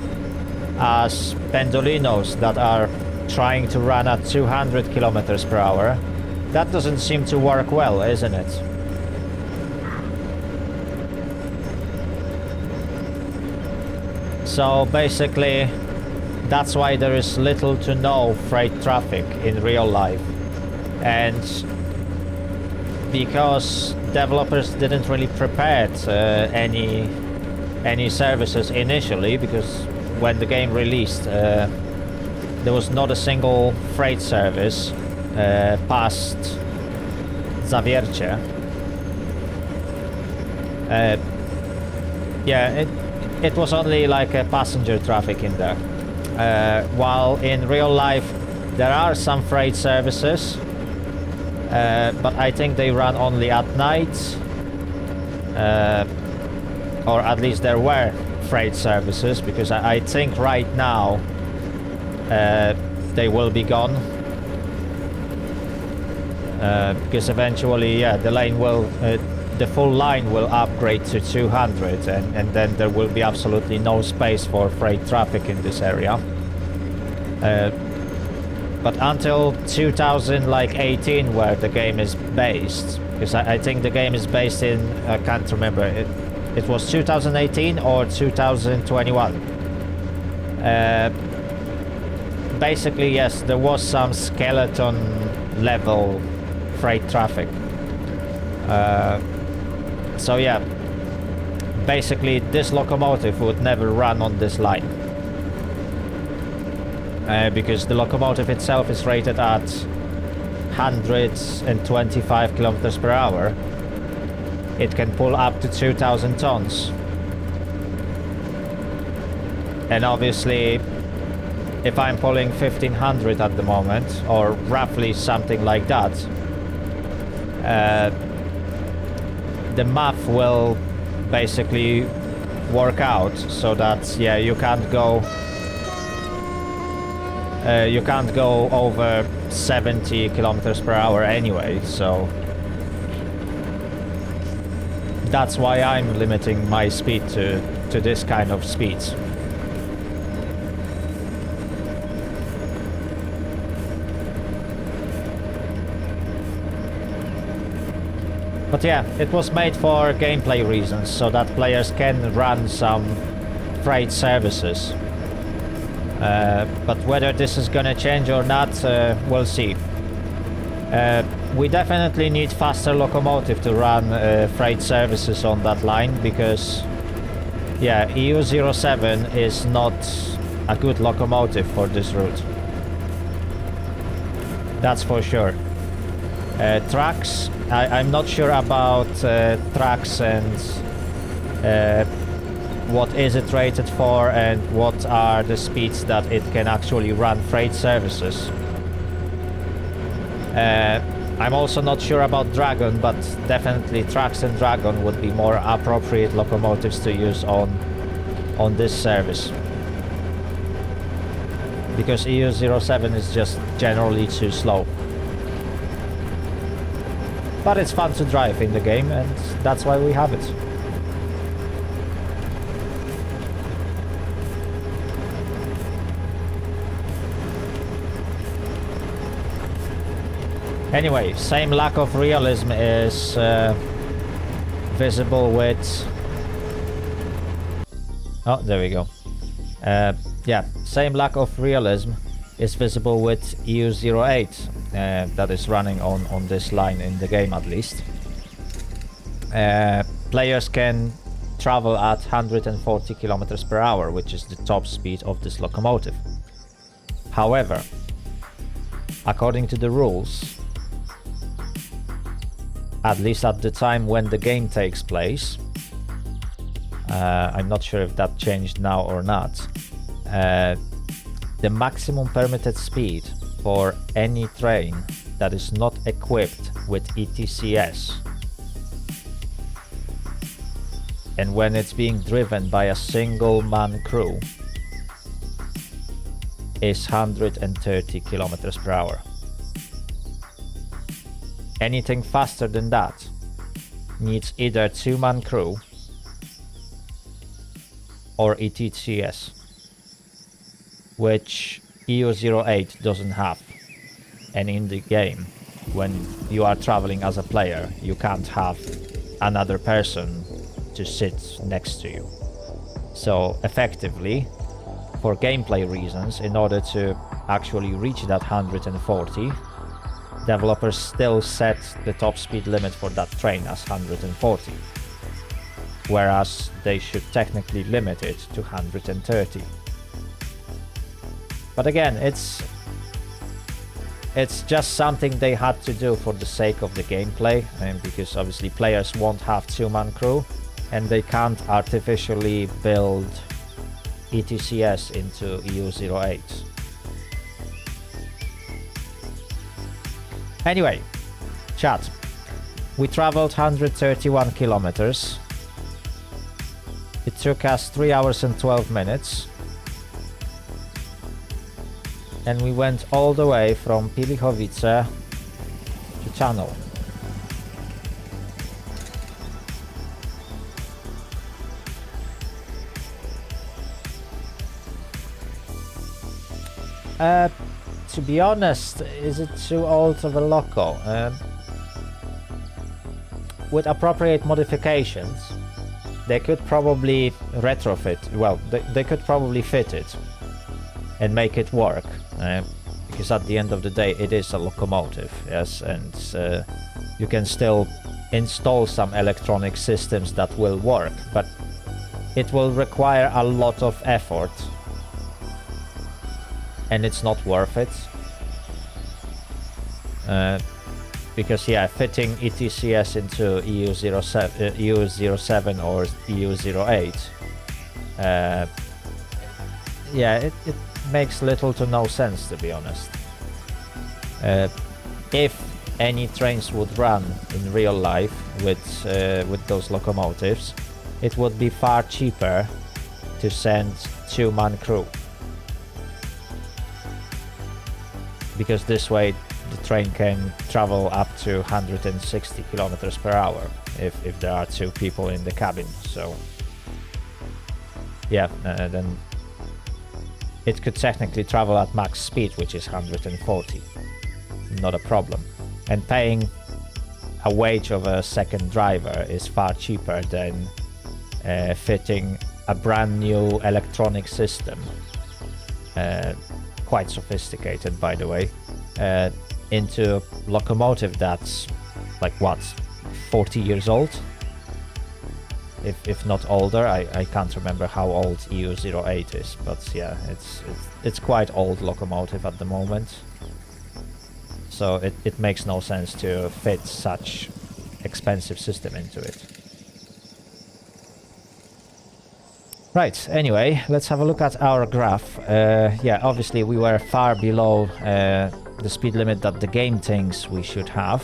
as pendolinos that are trying to run at 200 kilometers per hour, that doesn't seem to work well, isn't it? So basically, that's why there is little to no freight traffic in real life. And because developers didn't really prepare any services initially, because when the game released, there was not a single freight service past Zawiercie. Yeah, it was only like a passenger traffic in there. While in real life there are some freight services, but I think they run only at night, or at least there were freight services, because I think right now they will be gone, because eventually, yeah, the lane will the full line will upgrade to 200, and then there will be absolutely no space for freight traffic in this area. But until 2018, where the game is based, because I think the game is based in, I can't remember, it was 2018 or 2021. Basically, yes, there was some skeleton level freight traffic. So yeah, basically this locomotive would never run on this line, because the locomotive itself is rated at 125 kilometers per hour. It can pull up to 2,000 tons, and obviously if I'm pulling 1500 at the moment, or roughly something like that, the math will basically work out so that, yeah, you can't go over 70 kilometers per hour anyway, so that's why I'm limiting my speed to this kind of speeds. But yeah, it was made for gameplay reasons, so that players can run some freight services. But whether this is gonna change or not, we'll see. We definitely need faster locomotive to run freight services on that line, because yeah, EU07 is not a good locomotive for this route. That's for sure. Tracks, I'm not sure about tracks and what is it rated for and what are the speeds that it can actually run freight services. I'm also not sure about Dragon, but definitely Trax and Dragon would be more appropriate locomotives to use on this service. Because EU07 is just generally too slow. But it's fun to drive in the game, and that's why we have it. Anyway, same lack of realism is visible with... Oh, there we go. Yeah, same lack of realism is visible with EU08 that is running on this line in the game, at least. Players can travel at 140 kilometers per hour, which is the top speed of this locomotive. However, according to the rules, at least at the time when the game takes place, I'm not sure if that changed now or not, the maximum permitted speed for any train that is not equipped with ETCS, and when it's being driven by a single man crew, is 130 kilometers per hour. Anything faster than that needs either two-man crew or ETCS, which EU08 doesn't have. And in the game, when you are traveling as a player, you can't have another person to sit next to you. So effectively, for gameplay reasons, in order to actually reach that 140, developers still set the top speed limit for that train as 140, whereas they should technically limit it to 130. But again, it's just something they had to do for the sake of the gameplay, and because obviously players won't have two-man crew, and they can't artificially build ETCS into EU08. Anyway, chat. We traveled 131 kilometers. It took us 3 hours and 12 minutes. And we went all the way from Pilichowice to Channel. To be honest, is it too old of a loco? With appropriate modifications, they could probably retrofit, well, they could probably fit it and make it work, because at the end of the day it is a locomotive, yes, and you can still install some electronic systems that will work, but it will require a lot of effort, and it's not worth it. Because yeah, fitting ETCS into EU07 or EU08, yeah, it makes little to no sense, to be honest. If any trains would run in real life with those locomotives, it would be far cheaper to send two-man crew, because this way the train can travel up to 160 kilometers per hour if there are two people in the cabin. So yeah, then it could technically travel at max speed, which is 140. Not a problem. And paying a wage of a second driver is far cheaper than fitting a brand new electronic system, quite sophisticated by the way, into a locomotive that's like what, 40 years old, if not older. I can't remember how old EU08 is, but yeah, it's quite old locomotive at the moment, so it makes no sense to fit such expensive system into it. Right, anyway, let's have a look at our graph. Yeah, obviously we were far below the speed limit that the game thinks we should have.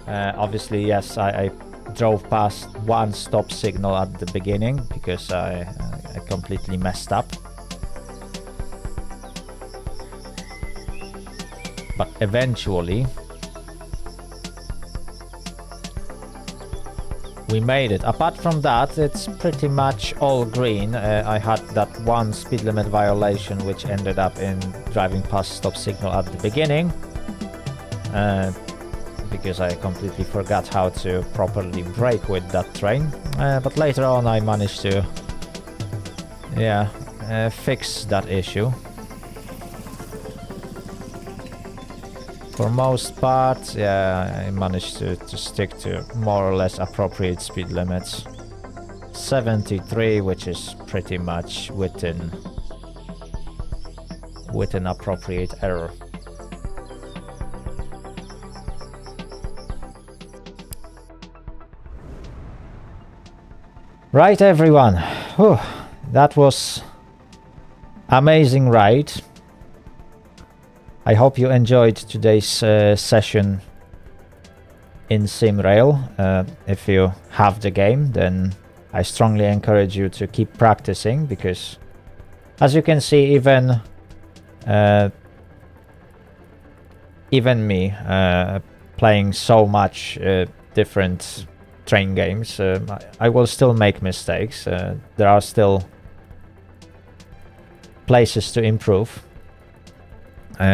Obviously, yes, I drove past one stop signal at the beginning because I completely messed up. But eventually we made it. Apart from that, it's pretty much all green. I had that one speed limit violation which ended up in driving past stop signal at the beginning, because I completely forgot how to properly brake with that train. But later on I managed to fix that issue. For most part, yeah, I managed to stick to more or less appropriate speed limits. 73, which is pretty much within appropriate error. Right, everyone. Whew, that was amazing ride. I hope you enjoyed today's session in SimRail. If you have the game, then I strongly encourage you to keep practicing, because as you can see, even me playing so much different train games, I will still make mistakes. There are still places to improve.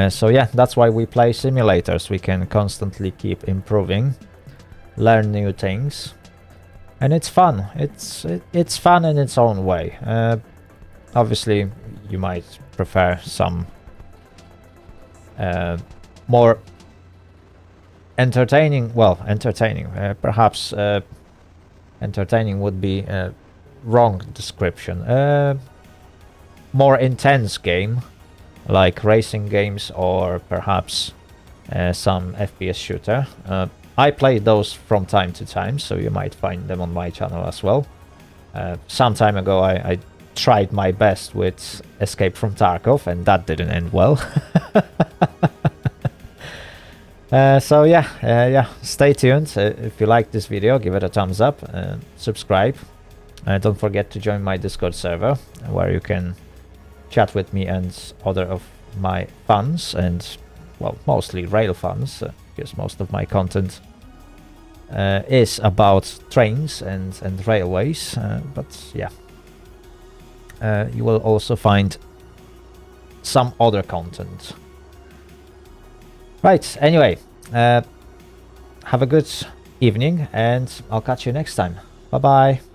So yeah, that's why we play simulators. We can constantly keep improving, learn new things, and it's fun. It's fun in its own way. Obviously, you might prefer some more entertaining. Well, entertaining. Perhaps entertaining would be a wrong description. More intense game, like racing games, or perhaps some FPS shooter. I play those from time to time, so you might find them on my channel as well. Some time ago I tried my best with Escape from Tarkov, and that didn't end well. So yeah, stay tuned. If you like this video, give it a thumbs up, subscribe. Don't forget to join my Discord server, where you can chat with me and other of my fans, and well, mostly rail fans, because most of my content is about trains and railways, but yeah, you will also find some other content. Right, anyway, have a good evening, and I'll catch you next time. Bye bye.